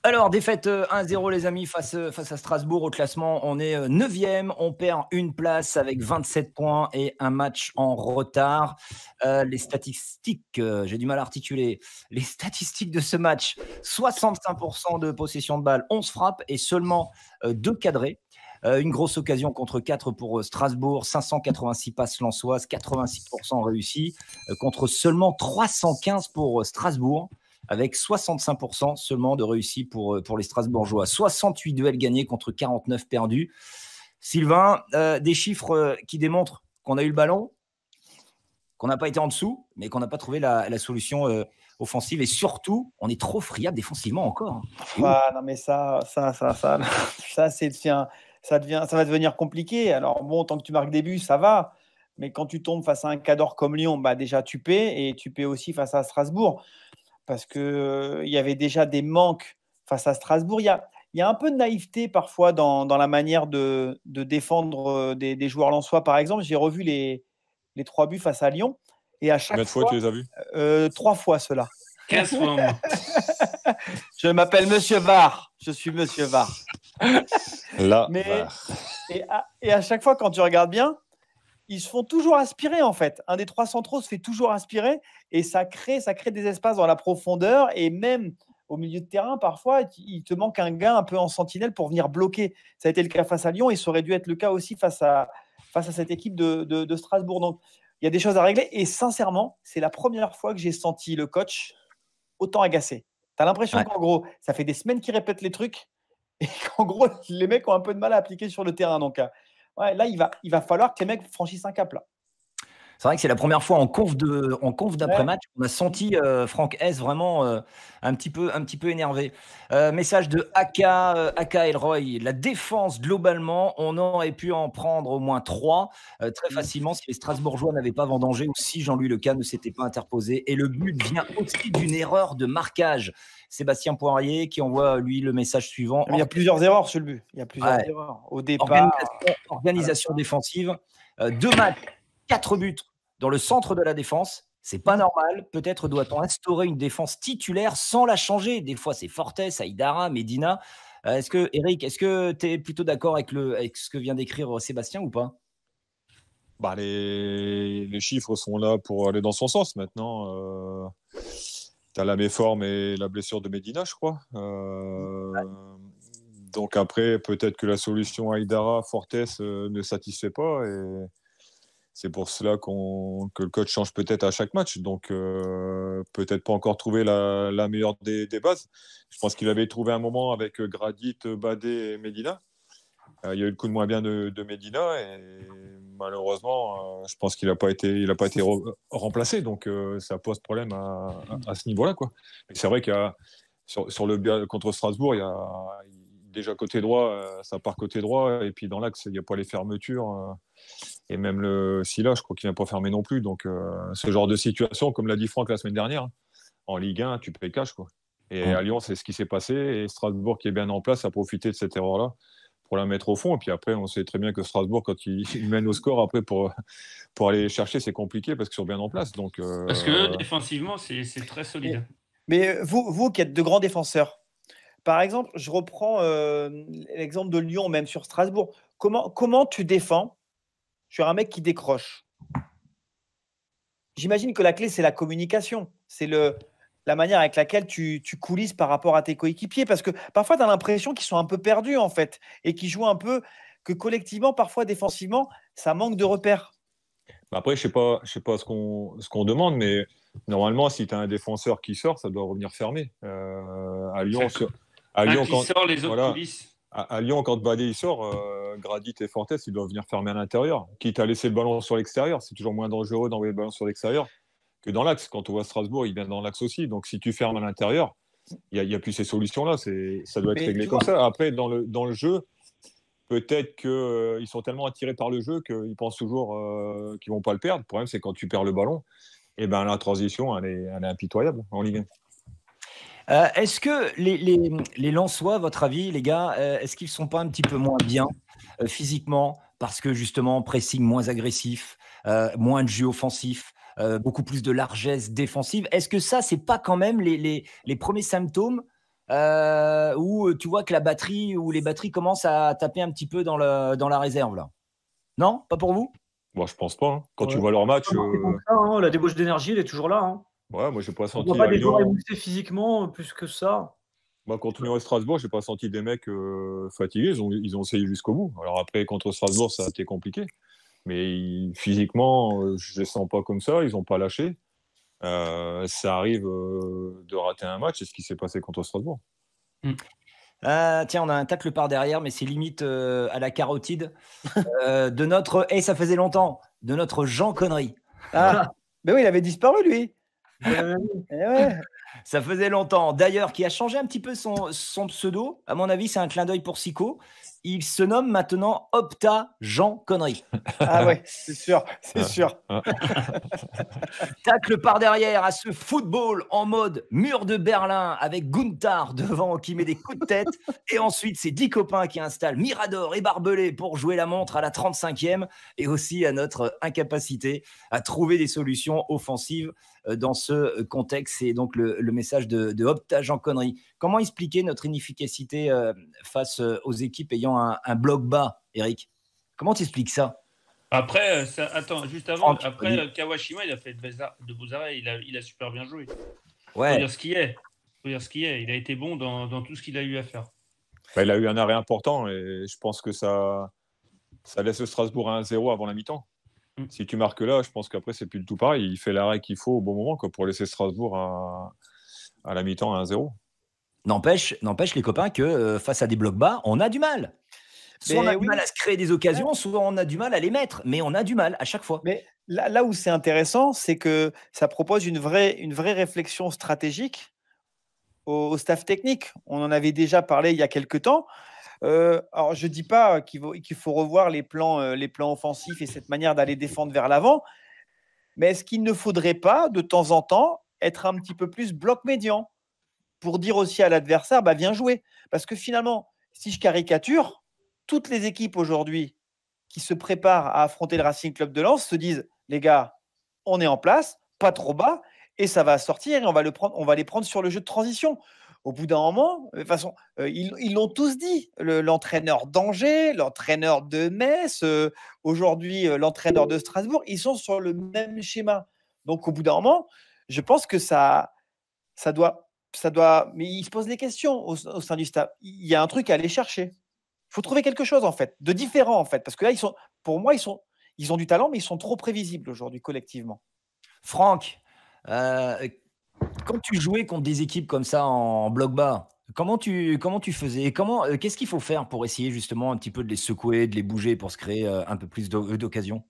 Alors, défaite 1-0, les amis, face à Strasbourg au classement. On est 9e, on perd une place avec 27 points et un match en retard. Les statistiques, j'ai du mal à articuler. Les statistiques de ce match, 65% de possession de balle, 11 frappes et seulement 2 cadrés. Une grosse occasion contre 4 pour Strasbourg, 586 passes lensoises, 86% réussis, contre seulement 315 pour Strasbourg, avec 65% seulement de réussi pour les Strasbourgeois. 68 duels gagnés contre 49 perdus. Sylvain, des chiffres qui démontrent qu'on a eu le ballon, qu'on n'a pas été en dessous, mais qu'on n'a pas trouvé la solution offensive. Et surtout, on est trop friable défensivement encore. Non, mais ça va devenir compliqué. Alors bon, tant que tu marques des buts, ça va. Mais quand tu tombes face à un cadre comme Lyon, déjà tu paies, et tu paies aussi face à Strasbourg. Parce qu'il y avait déjà des manques face à Strasbourg. Il y a un peu de naïveté parfois dans la manière de défendre des joueurs lensois. Par exemple, j'ai revu les 3 buts face à Lyon. Et à chaque fois, tu les as vus 3 fois cela. 15 fois au moins. Je m'appelle Monsieur VAR. Je suis Monsieur VAR. Et à chaque fois, quand tu regardes bien, ils se font toujours aspirer en fait. Un des 3 centraux se fait toujours aspirer et ça crée des espaces dans la profondeur et même au milieu de terrain, parfois, il te manque un gars un peu en sentinelle pour venir bloquer. Ça a été le cas face à Lyon et ça aurait dû être le cas aussi face à cette équipe de Strasbourg. Donc, il y a des choses à régler et sincèrement, c'est la première fois que j'ai senti le coach autant agacé. Tu as l'impression qu'en gros, ça fait des semaines qu'il répète les trucs et qu'en gros, les mecs ont un peu de mal à appliquer sur le terrain. Donc, là, il va falloir que les mecs franchissent un cap là. C'est vrai que c'est la première fois en conf d'après-match qu'on a senti Franck Hez vraiment un petit peu énervé. Message de Aka Elroy. La défense, globalement, on aurait pu en prendre au moins 3 très facilement si les Strasbourgeois n'avaient pas vendangé ou si Jean-Louis Leca ne s'était pas interposé. Et le but vient aussi d'une erreur de marquage. Sébastien Poirier qui envoie, lui, le message suivant. Il y a plusieurs erreurs sur le but. Il y a plusieurs erreurs. Au départ. Organisation défensive. 2 matchs. 4 buts dans le centre de la défense, c'est pas normal. Peut-être doit-on instaurer une défense titulaire sans la changer. Des fois, c'est Fortes, Aïdara, Medina. Eric, tu es plutôt d'accord avec ce que vient d'écrire Sébastien ou pas? Les chiffres sont là pour aller dans son sens. Maintenant, tu as la méforme et la blessure de Medina, je crois. Donc après, peut-être que la solution Aïdara, Fortes ne satisfait pas. Et c'est pour cela que le coach change peut-être à chaque match. Donc, peut-être pas encore trouvé la meilleure des bases. Je pense qu'il avait trouvé un moment avec Gradit, Badé et Medina. Il y a eu le coup de moins bien de Medina. Et malheureusement, je pense qu'il n'a pas été remplacé. Donc, ça pose problème à ce niveau-là, quoi. Mais c'est vrai qu'il y a, contre Strasbourg, il y a déjà côté droit, ça part côté droit. Et puis dans l'axe, il n'y a pas les fermetures. Et même le Silla, je crois qu'il n'a pas fermé non plus. Donc, ce genre de situation, comme l'a dit Franck la semaine dernière, en Ligue 1, tu payes cash, quoi. Et à Lyon, c'est ce qui s'est passé. Et Strasbourg, qui est bien en place, a profité de cette erreur-là pour la mettre au fond. Et puis après, on sait très bien que Strasbourg, quand il mène au score, après, pour aller les chercher, c'est compliqué parce qu'ils sont bien en place. Donc, parce que défensivement, c'est très solide. Mais vous qui êtes de grands défenseurs, par exemple, je reprends l'exemple de Lyon, même sur Strasbourg. Comment tu défends sur un mec qui décroche? J'imagine que la clé, c'est la communication. C'est la manière avec laquelle tu coulisses par rapport à tes coéquipiers. Parce que parfois, tu as l'impression qu'ils sont un peu perdus, en fait, et qu'ils jouent un peu, que collectivement, parfois, défensivement, ça manque de repères. Après, je ne sais pas ce qu'on demande, mais normalement, si tu as un défenseur qui sort, ça doit revenir fermé. À Lyon, quand sort, les autres coulisses. À Lyon, quand Badé il sort, Gradit et Fortes, ils doivent venir fermer à l'intérieur. Quitte à laisser le ballon sur l'extérieur, c'est toujours moins dangereux d'envoyer le ballon sur l'extérieur que dans l'axe. Quand on voit Strasbourg, il vient dans l'axe aussi. Donc si tu fermes à l'intérieur, il n'y a plus ces solutions-là. Ça doit être réglé comme ça. Après, dans le jeu, peut-être qu'ils sont tellement attirés par le jeu qu'ils pensent toujours qu'ils ne vont pas le perdre. Le problème, c'est quand tu perds le ballon, et la transition, elle est impitoyable en Ligue 1. Est-ce que les Lensois, à votre avis, les gars, est-ce qu'ils ne sont pas un petit peu moins bien physiquement parce que justement, pressing moins agressif, moins de jeu offensif, beaucoup plus de largesse défensive? Est-ce que ça, c'est pas quand même les premiers symptômes où tu vois que les batteries commencent à taper un petit peu dans la réserve là? Non, pas pour vous? Bon, je pense pas. Hein. Quand tu vois leur match, la débauche d'énergie, elle est toujours là. Hein. Ouais, moi, j'ai pas senti. On voit pas des joueurs émoussés physiquement plus que ça. Contre Lyon et Strasbourg, j'ai pas senti des mecs fatigués. Ils ont essayé jusqu'au bout. Alors après, contre Strasbourg, ça a été compliqué. Mais physiquement, je les sens pas comme ça. Ils ont pas lâché. Ça arrive de rater un match. C'est ce qui s'est passé contre Strasbourg. Tiens, on a un tacle par derrière, mais c'est limite à la carotide de notre. Ça faisait longtemps. De notre Jean Connery. Ah, mais oui, il avait disparu lui. Ouais. Ça faisait longtemps. D'ailleurs, qui a changé un petit peu son pseudo. À mon avis, c'est un clin d'œil pour Sico. Il se nomme maintenant Opta Jean Connery. Ah ouais, c'est sûr, c'est sûr. Tacle par derrière à ce football en mode mur de Berlin avec Gunther devant qui met des coups de tête. Et ensuite, c'est 10 copains qui installent Mirador et Barbelé pour jouer la montre à la 35e et aussi à notre incapacité à trouver des solutions offensives dans ce contexte. C'est donc le message de Opta Jean Connery. Comment expliquer notre inefficacité face aux équipes ayant un bloc bas, Eric? Comment tu expliques ça? Après, attends, juste avant, après Kawashima, il a fait de beaux arrêts, il a super bien joué. Ouais. Faut dire ce qui est. Il a été bon dans tout ce qu'il a eu à faire. Il a eu un arrêt important et je pense que ça laisse Strasbourg à 1-0 avant la mi-temps. Si tu marques là, je pense qu'après, c'est plus du tout pareil. Il fait l'arrêt qu'il faut au bon moment pour laisser Strasbourg à la mi-temps à 1-0. N'empêche les copains que face à des blocs bas, on a du mal. Soit on a du mal à se créer des occasions, soit on a du mal à les mettre. Mais on a du mal à chaque fois. Mais Là où c'est intéressant, c'est que ça propose une vraie réflexion stratégique au staff technique. On en avait déjà parlé il y a quelques temps. Alors, je ne dis pas qu'il faut revoir les plans offensifs et cette manière d'aller défendre vers l'avant, mais est-ce qu'il ne faudrait pas, de temps en temps, être un petit peu plus bloc médian pour dire aussi à l'adversaire, bah, viens jouer. Parce que finalement, si je caricature, toutes les équipes aujourd'hui qui se préparent à affronter le Racing Club de Lens se disent, les gars, on est en place, pas trop bas, et ça va sortir, et on va les prendre sur le jeu de transition. Au bout d'un moment, de toute façon, ils l'ont tous dit, l'entraîneur d'Angers, l'entraîneur de Metz, aujourd'hui l'entraîneur de Strasbourg, ils sont sur le même schéma. Donc au bout d'un moment, je pense que ça doit, mais ils se posent des questions au sein du staff. Il y a un truc à aller chercher. Il faut trouver quelque chose en fait, de différent en fait, parce que là, pour moi, ils ont du talent, mais ils sont trop prévisibles aujourd'hui collectivement. Franck, quand tu jouais contre des équipes comme ça en bloc bas, comment tu faisais? Qu'est-ce qu'il faut faire pour essayer justement un petit peu de les secouer, de les bouger pour se créer un peu plus d'occasions?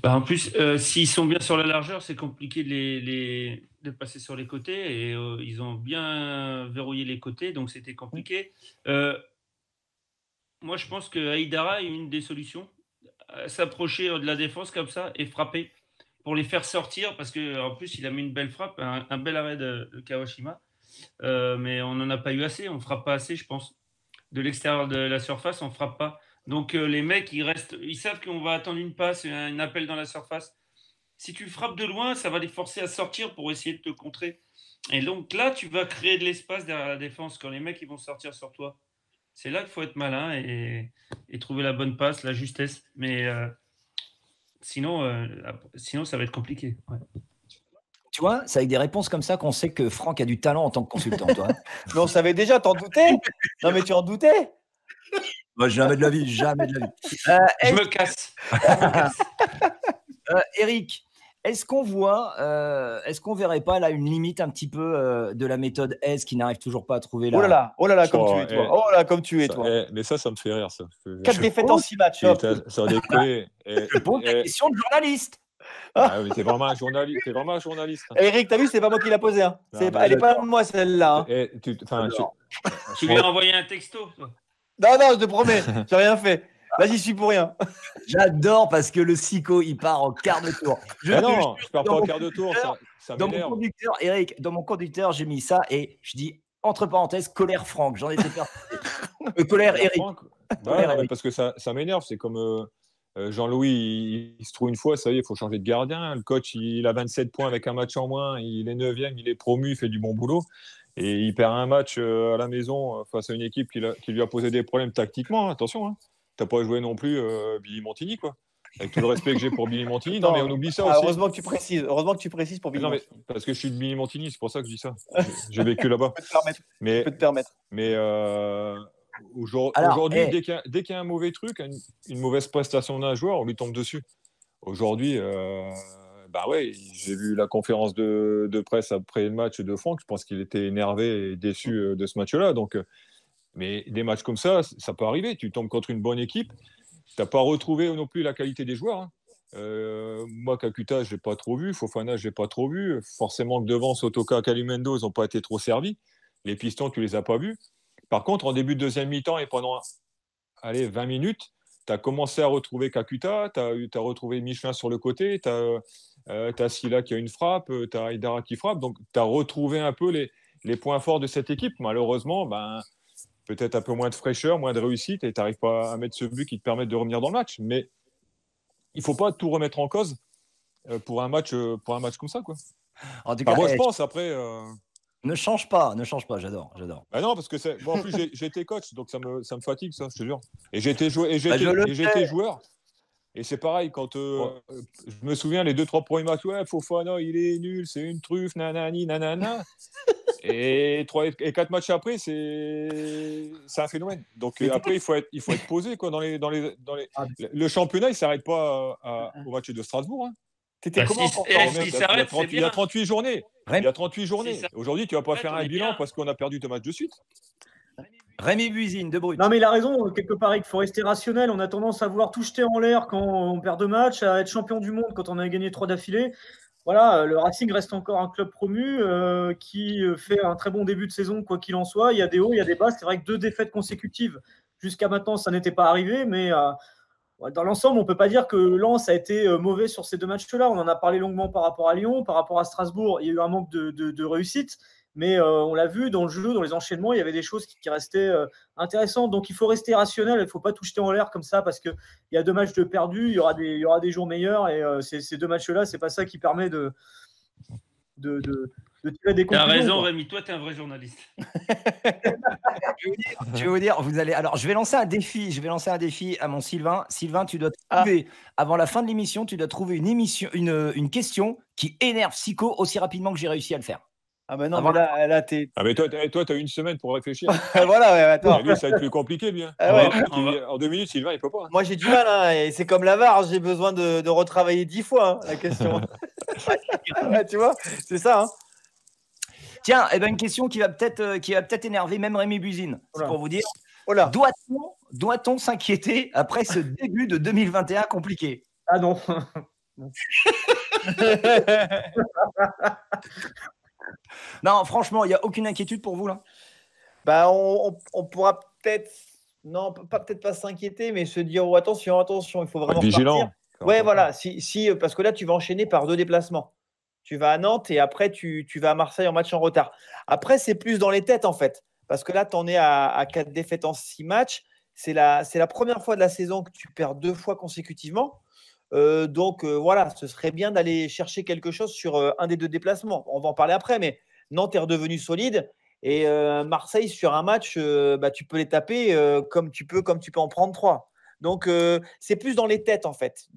En plus, s'ils sont bien sur la largeur, c'est compliqué de passer sur les côtés. Et ils ont bien verrouillé les côtés, donc c'était compliqué. Moi, je pense que Aïdara est une des solutions. S'approcher de la défense comme ça et frapper pour les faire sortir, parce qu'en plus, il a mis une belle frappe, un bel arrêt de Kawashima. Mais on n'en a pas eu assez, on ne frappe pas assez, je pense. De l'extérieur de la surface, on ne frappe pas. Donc les mecs, ils savent qu'on va attendre une passe, un appel dans la surface. Si tu frappes de loin, ça va les forcer à sortir pour essayer de te contrer. Et donc là, tu vas créer de l'espace derrière la défense quand les mecs ils vont sortir sur toi. C'est là qu'il faut être malin et trouver la bonne passe, la justesse. Mais sinon, ça va être compliqué. Ouais. Tu vois, c'est avec des réponses comme ça qu'on sait que Franck a du talent en tant que consultant. Toi. Mais on savait déjà, t'en doutais? Non, mais tu en doutais? Bah, jamais de la vie, jamais de la vie. Je me casse. Eric, est-ce qu'on verrait pas là une limite un petit peu de la méthode S qui n'arrive toujours pas à trouver là? Oh là là, comme tu es, toi. Oh là, comme tu es, toi. Mais ça me fait rire, ça. 4 défaites en 6 matchs. Ça déconne. Je pose la question de journaliste. Ah, mais t'es vraiment un journaliste. Eric, t'as vu, c'est pas moi qui l'a posé. Hein. Elle n'est pas de moi, celle-là. Hein. Tu lui as envoyé un texto, toi. Non, je te promets, j'ai rien fait. Là, j'y suis pour rien. J'adore parce que le Sico, il part en quart de tour. Je pars pas en quart de tour. Ça dans mon conducteur, Eric, j'ai mis ça et je dis entre parenthèses colère Franck. J'en étais persuadé. Colère Eric. Ouais, parce que ça m'énerve. C'est comme Jean-Louis, il se trouve une fois, ça y est, il faut changer de gardien. Le coach, il a 27 points avec un match en moins. Il est 9e, il est promu, il fait du bon boulot. Et il perd un match à la maison face à une équipe qui lui a posé des problèmes tactiquement. Attention, hein. T'as pas joué non plus Billy Montini, quoi. Avec tout le respect que j'ai pour Billy Montini. Non, mais on oublie ça aussi. Heureusement que tu précises pour Billy Montini. Parce que je suis de Billy Montini, c'est pour ça que je dis ça. J'ai vécu là-bas. Je peux te permettre. Mais aujourd'hui, dès qu'il y a un mauvais truc, une mauvaise prestation d'un joueur, on lui tombe dessus. Aujourd'hui, j'ai vu la conférence de presse après le match de Franck. Je pense qu'il était énervé et déçu de ce match-là. Donc, mais des matchs comme ça peut arriver. Tu tombes contre une bonne équipe. Tu n'as pas retrouvé non plus la qualité des joueurs. Hein. Moi, Kakuta, je ne l'ai pas trop vu. Fofana, je ne l'ai pas trop vu. Forcément que devant, Sotoka, Kalimendo, ils n'ont pas été trop servis. Les pistons, tu ne les as pas vus. Par contre, en début de deuxième mi-temps et pendant 20 minutes, tu as commencé à retrouver Kakuta, tu as retrouvé Michelin sur le côté, tu as Silla qui a une frappe, tu as Aïdara qui frappe. Donc, tu as retrouvé un peu les points forts de cette équipe. Malheureusement, peut-être un peu moins de fraîcheur, moins de réussite, et tu n'arrives pas à mettre ce but qui te permet de revenir dans le match. Mais il ne faut pas tout remettre en cause pour un match comme ça, quoi. En tout cas, moi, je pense, après... Ne change pas, j'adore. Non, parce que en plus, j'ai été coach, donc ça me fatigue, ça, je te jure. Et j'ai été joueur. Et c'est pareil, quand je me souviens, les 2-3 premiers matchs, Fofana, il est nul, c'est une truffe, nanani, nanana. Et 4 matchs après, c'est un phénomène. Donc après, il faut être posé, quoi, le championnat, il ne s'arrête pas au match de Strasbourg. Hein. T'étais comment il y a 38 journées. Il y a 38 journées. Aujourd'hui, tu ne vas pas faire un bilan parce qu'on a perdu 2 matchs de suite. Rémi Buisine, de Brut. Non, mais il a raison, quelque part, il faut rester rationnel. On a tendance à vouloir tout jeter en l'air quand on perd 2 matchs, à être champion du monde quand on a gagné 3 d'affilée. Voilà, le Racing reste encore un club promu qui fait un très bon début de saison, quoi qu'il en soit. Il y a des hauts, il y a des bas. C'est vrai que 2 défaites consécutives, jusqu'à maintenant, ça n'était pas arrivé, mais dans l'ensemble, on ne peut pas dire que Lens a été mauvais sur ces 2 matchs-là. On en a parlé longuement par rapport à Lyon, par rapport à Strasbourg. Il y a eu un manque de réussite. Mais on l'a vu dans le jeu, dans les enchaînements, il y avait des choses qui restaient intéressantes. Donc il faut rester rationnel, il ne faut pas tout jeter en l'air comme ça parce qu'il y a 2 matchs de perdus, il y aura des jours meilleurs et ces 2 matchs-là, ce n'est pas ça qui permet de tirer des conclusions. Tu as raison, Rémi, toi, tu es un vrai journaliste. Je vais vous dire, alors je vais lancer un défi à mon Sylvain. Sylvain, tu dois trouver, avant la fin de l'émission, tu dois trouver une question qui énerve Psycho aussi rapidement que j'ai réussi à le faire. Ah ben non, mais là t'es. Ah mais toi, t'as 1 semaine pour réfléchir. Voilà, ouais, attends. Lui, ça va être plus compliqué, bien. Ah ouais. En 2 minutes, Sylvain, il peut pas. Moi, j'ai du mal, hein, et c'est comme la VAR, j'ai besoin de retravailler 10 fois la question. Ouais, tu vois, c'est ça. Hein. Tiens, une question qui va peut-être énerver même Rémi Buisine. C'est pour vous dire. Voilà. Doit-on s'inquiéter après ce début de 2021 compliqué? Ah non. Non, franchement, il n'y a aucune inquiétude pour vous là? Bah, on pourra peut-être, non, peut-être pas s'inquiéter, mais se dire oh, attention, il faut vraiment vigilant. Partir. Ouais, voilà, parce que là, tu vas enchaîner par 2 déplacements. Tu vas à Nantes et après, tu vas à Marseille en match en retard. Après, c'est plus dans les têtes en fait, parce que là, tu en es à 4 défaites en 6 matchs. C'est la première fois de la saison que tu perds 2 fois consécutivement. Donc voilà, ce serait bien d'aller chercher quelque chose sur un des 2 déplacements. On va en parler après, mais Nantes est redevenu solide et Marseille sur un match, tu peux les taper comme tu peux en prendre 3. Donc c'est plus dans les têtes en fait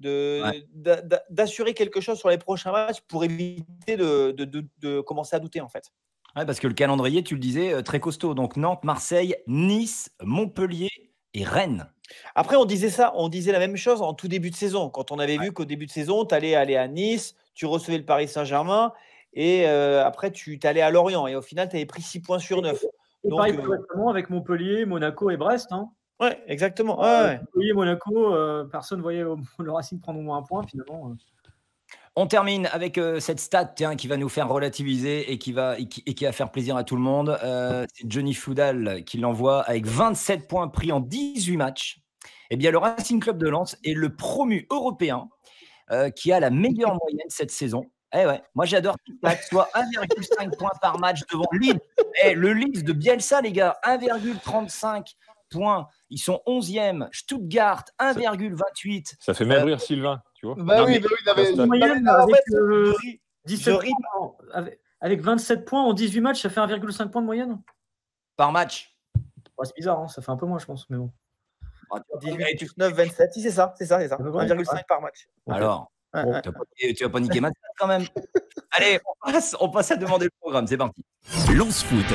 d'assurer quelque chose sur les prochains matchs pour éviter de commencer à douter en fait. Ouais, parce que le calendrier, tu le disais, très costaud. Donc Nantes, Marseille, Nice, Montpellier et Rennes. Après, on disait la même chose en tout début de saison. Quand on avait vu qu'au début de saison, tu allais aller à Nice, tu recevais le Paris Saint-Germain et après, tu allais à Lorient. Et au final, tu avais pris 6 points sur 9. Et pareil récemment avec Montpellier, Monaco et Brest. Hein. Ouais, exactement. Montpellier, Monaco, personne ne voyait le Racing prendre au moins un point finalement. On termine avec cette stat qui va nous faire relativiser et qui va faire plaisir à tout le monde. C'est Johnny Foudal qui l'envoie avec 27 points pris en 18 matchs. Eh bien, le Racing Club de Lens est le promu européen qui a la meilleure moyenne cette saison. Eh ouais, moi j'adore soit 1,5 points par match devant Leeds. Le Leeds de Bielsa, les gars, 1,35 points. Ils sont 11e. Stuttgart, 1,28. Ça fait même rire Sylvain, tu vois. Avec 27 points en 18 matchs, ça fait 1,5 points de moyenne par match. Ouais, c'est bizarre, hein, ça fait un peu moins, je pense. Mais bon. 18, 19, 27, si, c'est ça. 1,5 par match. Alors, tu vas pas niquer ma tête quand même. Allez, on passe à demander le programme. C'est parti. Lens Foot.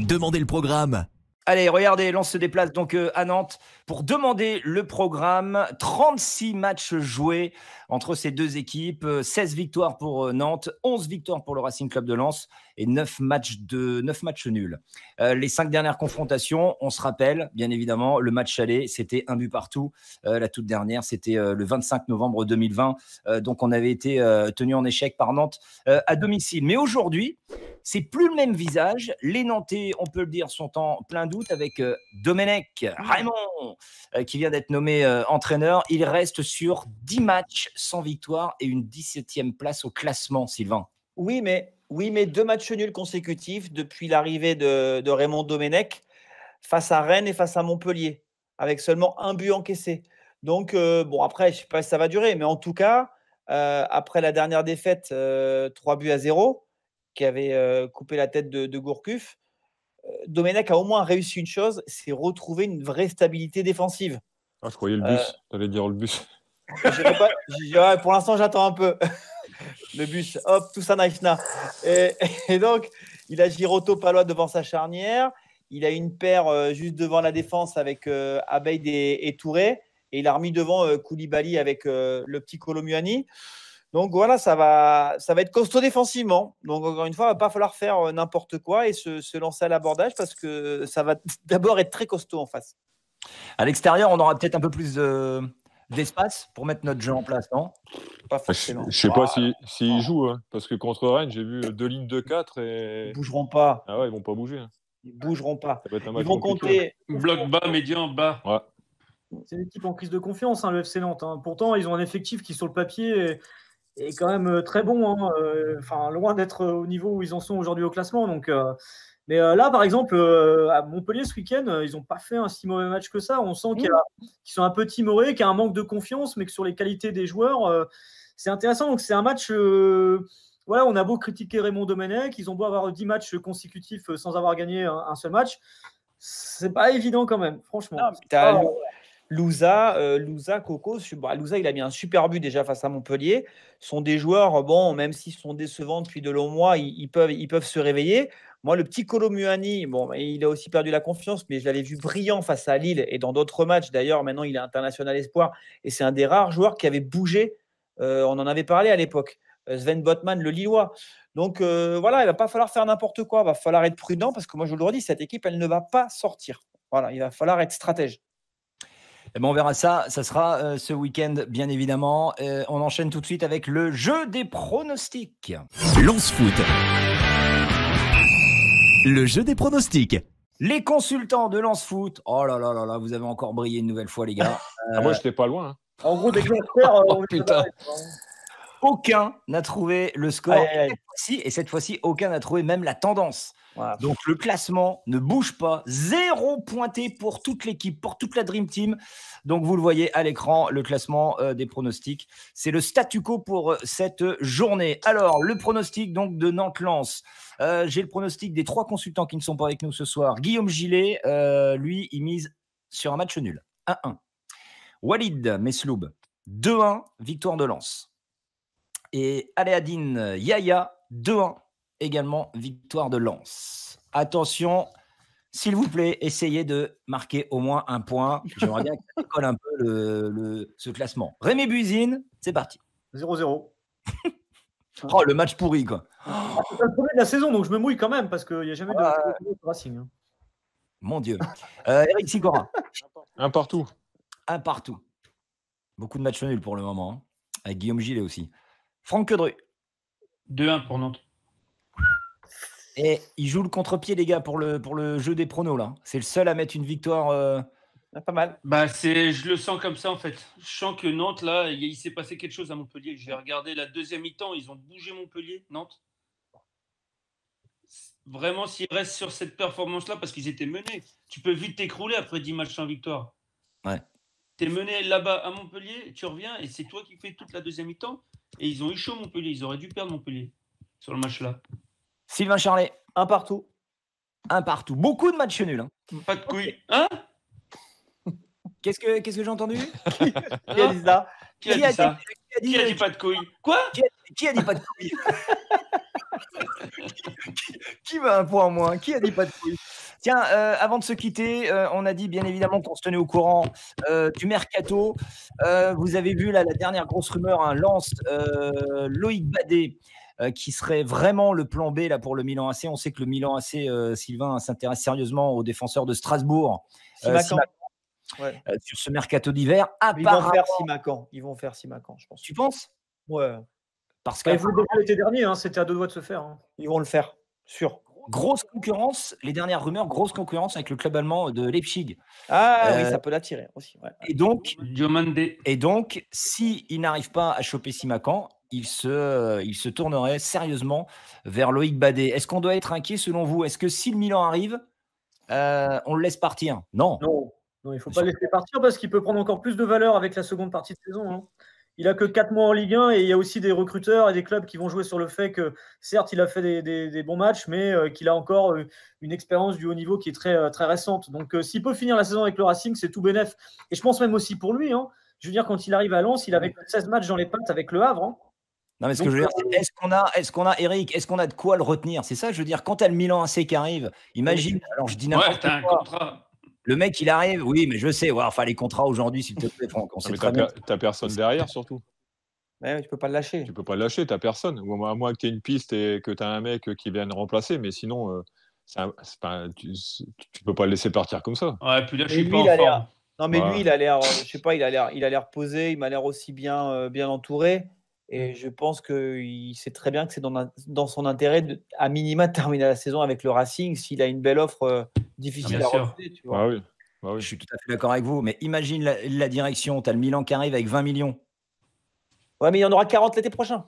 Demandez le programme. Allez, regardez, Lens se déplace donc à Nantes pour demander le programme. 36 matchs joués entre ces 2 équipes, 16 victoires pour Nantes, 11 victoires pour le Racing Club de Lens et 9 matchs nuls. Les 5 dernières confrontations, on se rappelle, bien évidemment, le match aller, c'était 1 but partout. La toute dernière, c'était le 25 novembre 2020. Donc, on avait été tenu en échec par Nantes à domicile. Mais aujourd'hui, c'est plus le même visage. Les Nantais, on peut le dire, sont en plein doute avec Domenech Raymond qui vient d'être nommé entraîneur. Il reste sur 10 matchs sans victoire et une 17e place au classement, Sylvain. Oui, mais 2 matchs nuls consécutifs depuis l'arrivée de Raymond Domenech face à Rennes et face à Montpellier, avec seulement 1 but encaissé. Donc, après, je ne sais pas si ça va durer, mais en tout cas, après la dernière défaite, 3-0, qui avait coupé la tête de Gourcuff, Domenech a au moins réussi une chose, c'est retrouver une vraie stabilité défensive. Ah, je croyais le bus, tu allais dire le bus. Pour l'instant, j'attends un peu. Le bus, hop, tout ça nice. Et donc, il a Giroto pas loin devant sa charnière. Il a une paire juste devant la défense avec Abeid et Touré. Et il a remis devant Koulibaly avec le petit Kolo Muani. Donc voilà, ça va être costaud défensivement. Donc encore une fois, il ne va pas falloir faire n'importe quoi et se lancer à l'abordage parce que ça va d'abord être très costaud en face. À l'extérieur, on aura peut-être un peu plus d'espace pour mettre notre jeu en place, non? Pas forcément. Je ne sais pas s'ils jouent, hein, parce que contre Rennes, j'ai vu 2 lignes de 4 et. Ils ne bougeront pas. Ah ouais, ils ne vont pas bouger. Hein. Ils ne bougeront pas. Ça va être un Ils match vont compliqué. compter. Bloc bas, médian bas. Ouais. C'est une équipe en crise de confiance, le FC Nantes. Pourtant, ils ont un effectif qui, sur le papier, est quand même très bon. Enfin, loin d'être au niveau où ils en sont aujourd'hui au classement. Donc, mais là, par exemple, à Montpellier ce week-end, ils n'ont pas fait un si mauvais match que ça. On sent qu'ils sont un peu timorés, qu'il y a un manque de confiance, mais que sur les qualités des joueurs, c'est intéressant. Donc, c'est un match. Voilà, on a beau critiquer Raymond Domenech, ils ont beau avoir 10 matchs consécutifs sans avoir gagné un seul match. C'est pas évident quand même, franchement. Louza, Coco. Louza, il a mis un super but déjà face à Montpellier. Ce sont des joueurs, bon, même s'ils sont décevants depuis de longs mois, ils peuvent se réveiller. Moi, le petit Kolo Muani, bon, il a aussi perdu la confiance, mais je l'avais vu brillant face à Lille et dans d'autres matchs. D'ailleurs, maintenant, il est international espoir et c'est un des rares joueurs qui avait bougé. On en avait parlé à l'époque. Sven Botman, le Lillois. Donc voilà, il ne va pas falloir faire n'importe quoi. Il va falloir être prudent parce que moi, je vous le redis, cette équipe, elle ne va pas sortir. Voilà, il va falloir être stratège. Eh ben on verra ça. Ça sera ce week-end, bien évidemment. On enchaîne tout de suite avec le jeu des pronostics. Lance Foot. Le jeu des pronostics. Les consultants de Lance Foot. Oh là là là là, vous avez encore brillé une nouvelle fois, les gars. Moi, je n'étais pas loin. Hein. En gros, des experts. Putain. Aucun n'a trouvé le score et cette fois-ci, aucun n'a trouvé même la tendance. Voilà. Donc le classement ne bouge pas, 0 pointé pour toute l'équipe, pour toute la Dream Team. Donc vous le voyez à l'écran, le classement des pronostics. C'est le statu quo pour cette journée. Alors le pronostic donc de Nantes-Lens. J'ai le pronostic des 3 consultants qui ne sont pas avec nous ce soir. Guillaume Gillet, lui, il mise sur un match nul, 1-1. Walid Mesloub, 2-1, victoire de Lens. Et Aléadine Yaya, 2-1, également victoire de Lens. Attention, s'il vous plaît, essayez de marquer au moins un point. J'aimerais bien que ça décolle un peu ce classement. Rémi Buzine, c'est parti. 0-0. Oh, le match pourri, quoi. C'est le premier de la saison, donc je me mouille quand même parce qu'il n'y a jamais de Racing. Mon Dieu. Eric Sigora. Un partout. Un partout. Beaucoup de matchs nuls pour le moment, hein. Avec Guillaume Gillet aussi. Franck Quedru. 2-1 pour Nantes. Et il joue le contre-pied, les gars, pour le jeu des pronos, là. C'est le seul à mettre une victoire pas mal. Bah, je le sens comme ça, en fait. Je sens que Nantes, là, il s'est passé quelque chose à Montpellier. J'ai regardé la deuxième mi-temps, ils ont bougé Montpellier, Nantes. Vraiment, s'ils restent sur cette performance-là, parce qu'ils étaient menés, tu peux vite t'écrouler après 10 matchs sans victoire. Ouais. Tu es mené là-bas à Montpellier, tu reviens, et c'est toi qui fais toute la deuxième mi-temps. Et ils ont eu chaud Montpellier, ils auraient dû perdre Montpellier sur le match-là. Sylvain Charlet. Un partout. Un partout. Beaucoup de matchs nuls. Hein. Pas de couilles. Hein? Qu'est-ce que j'ai entendu? Qui a dit ça? Qui a dit pas de couilles? Quoi? Qui a dit pas de couilles? Qui veut un point en moins? Qui a dit pas de couilles? Tiens, avant de se quitter, on a dit bien évidemment qu'on se tenait au courant du mercato. Vous avez vu là la dernière grosse rumeur, hein, Lens, Loïc Badet, qui serait vraiment le plan B là, pour le Milan AC. On sait que le Milan AC, Sylvain, s'intéresse sérieusement aux défenseurs de Strasbourg. Ouais. Sur ce mercato d'hiver. Ils vont faire Simacan, je pense. Tu penses? Ouais. Parce qu'ils voulaient l'été dernier, hein, c'était à 2 doigts de se faire. Hein. Ils vont le faire, sûr. Grosse concurrence, les dernières rumeurs, grosse concurrence avec le club allemand de Leipzig. Ah oui, ça peut l'attirer aussi. Ouais. Et donc, s'il n'arrive pas à choper Simacan, il se tournerait sérieusement vers Loïc Badet. Est-ce qu'on doit être inquiet selon vous? Est-ce que si le Milan arrive, on le laisse partir? Non. Non, il ne faut pas le laisser partir parce qu'il peut prendre encore plus de valeur avec la seconde partie de saison. Hein. Il n'a que 4 mois en Ligue 1 et il y a aussi des recruteurs et des clubs qui vont jouer sur le fait que, certes, il a fait des bons matchs, mais qu'il a encore une expérience du haut niveau qui est très, très récente. Donc, s'il peut finir la saison avec le Racing, c'est tout bénef. Et je pense même aussi pour lui. Hein. Je veux dire, quand il arrive à Lens, il avait 16 matchs dans les pattes avec le Havre. Hein. Non, mais ce que je veux dire, c'est est-ce qu'on a Eric, est-ce qu'on a de quoi le retenir? C'est ça, je veux dire, quand tu as le Milan AC qui arrive, imagine, alors je dis n'importe quoi. Ouais, t'as un contrat. Le mec, il arrive, oui, mais je sais, enfin, les contrats aujourd'hui, s'il te plaît, Franck, on sait très bien. T'as personne derrière, surtout. Ouais, tu peux pas le lâcher. Tu peux pas le lâcher, t'as personne. Ou à moins que tu aies une piste et que tu as un mec qui vienne remplacer, mais sinon, tu peux pas le laisser partir comme ça. Ouais, puis là, je Mais suis lui, pas en forme. Non, mais Ouais. lui, il a l'air, je sais pas, il a l'air posé, il m'a l'air aussi bien entouré. Et je pense qu'il sait très bien que c'est dans son intérêt, à minima, de terminer la saison avec le Racing s'il a une belle offre difficile Bien à sûr. refuser. Tu vois. Bah oui. Je suis tout à fait d'accord avec vous, mais imagine la direction, tu as le Milan qui arrive avec 20 millions. Ouais, mais il y en aura 40 l'été prochain.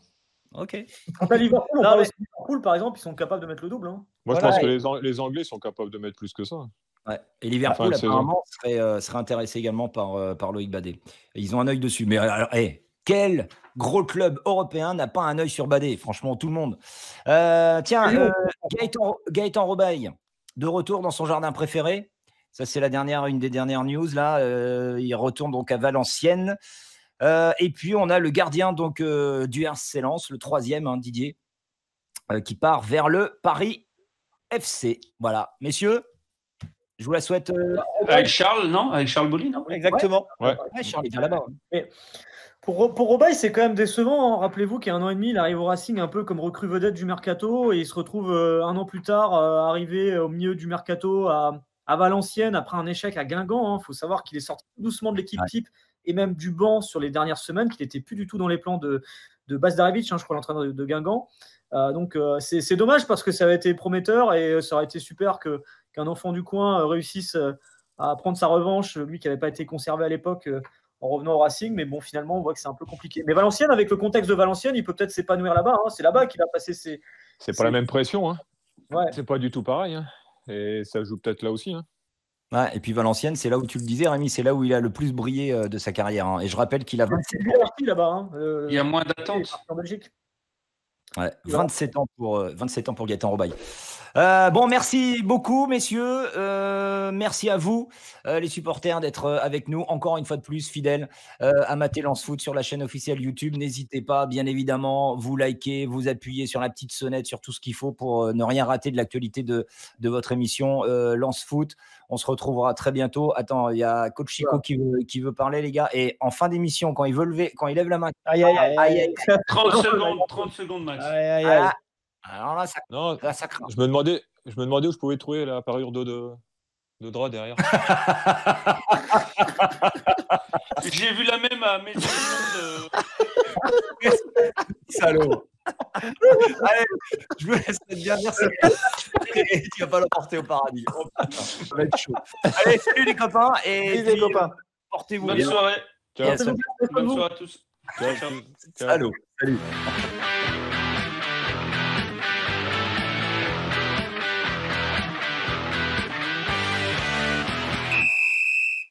Ok. Quant à Liverpool, on Non, parle mais- aussi de Liverpool, par exemple, ils sont capables de mettre le double. Hein. Moi, Voilà, je pense que les Anglais sont capables de mettre plus que ça. Ouais. Et Liverpool, Fin de saison. apparemment, serait intéressé également par Loïc Badet. Et ils ont un œil dessus. Mais alors, quel gros club européen n'a pas un œil sur Badet? Franchement, tout le monde. Tiens, Gaëtan Robaille, de retour dans son jardin préféré. Ça, c'est une des dernières news. Là, il retourne donc à Valenciennes. Et puis, on a le gardien donc, du RC Lens, le 3e, Didier, qui part vers le Paris FC. Voilà. Messieurs, je vous la souhaite. Avec Charles, non? Avec Charles Bolly, non? Exactement. Ouais. Charles est bien là-bas. Pour Robaille, c'est quand même décevant. Hein. Rappelez-vous qu'il y a 1 an et demi, il arrive au Racing un peu comme recrue vedette du Mercato et il se retrouve 1 an plus tard arrivé au milieu du Mercato à Valenciennes après un échec à Guingamp. Il faut savoir qu'il est sorti doucement de l'équipe type et même du banc sur les dernières semaines, qu'il n'était plus du tout dans les plans de Bazdarevic, je crois, l'entraîneur de Guingamp. Donc c'est dommage parce que ça avait été prometteur et ça aurait été super qu'un enfant du coin réussisse à prendre sa revanche, lui qui n'avait pas été conservé à l'époque en revenant au Racing, mais bon, finalement, on voit que c'est un peu compliqué. Mais Valenciennes, avec le contexte de Valenciennes, il peut peut-être s'épanouir là-bas. Hein. C'est là-bas qu'il va passer ses. C'est pas la même pression. Hein. Ouais. C'est pas du tout pareil. Hein. Et ça joue peut-être là aussi. Hein. Ouais, et puis Valenciennes, c'est là où tu le disais, Rémi, c'est là où il a le plus brillé de sa carrière. Hein. Et je rappelle qu'il a 27 ans. Là-bas, hein. Il y a moins d'attente. En Belgique. Ouais, 27 ans pour Gaëtan Robaille. Bon, merci beaucoup, messieurs. Merci à vous, les supporters, d'être avec nous. Encore une fois de plus, fidèles à Maté Lance Foot sur la chaîne officielle YouTube. N'hésitez pas, bien évidemment, vous likez, vous appuyez sur la petite sonnette, sur tout ce qu'il faut pour ne rien rater de l'actualité de votre émission Lance Foot. On se retrouvera très bientôt. Attends, il y a Coach Chico qui veut parler, les gars. Et en fin d'émission, quand il lève la main. Aïe, aïe, aïe. 30 secondes, Max. Aïe, aïe, aïe. Alors là, ça craint. Je me demandais où je pouvais trouver la parure de drap derrière. J'ai vu la même à mes Salaud. Allez, je me laisse bien dire ça. Et tu vas pas l'emporter au paradis. Oh, putain, ça va être chaud. Allez, salut les copains. Et Salut les copains. Portez-vous Bonne bien. soirée. Ciao. Bonne soirée à tous. Ciao. Salaud. Salut.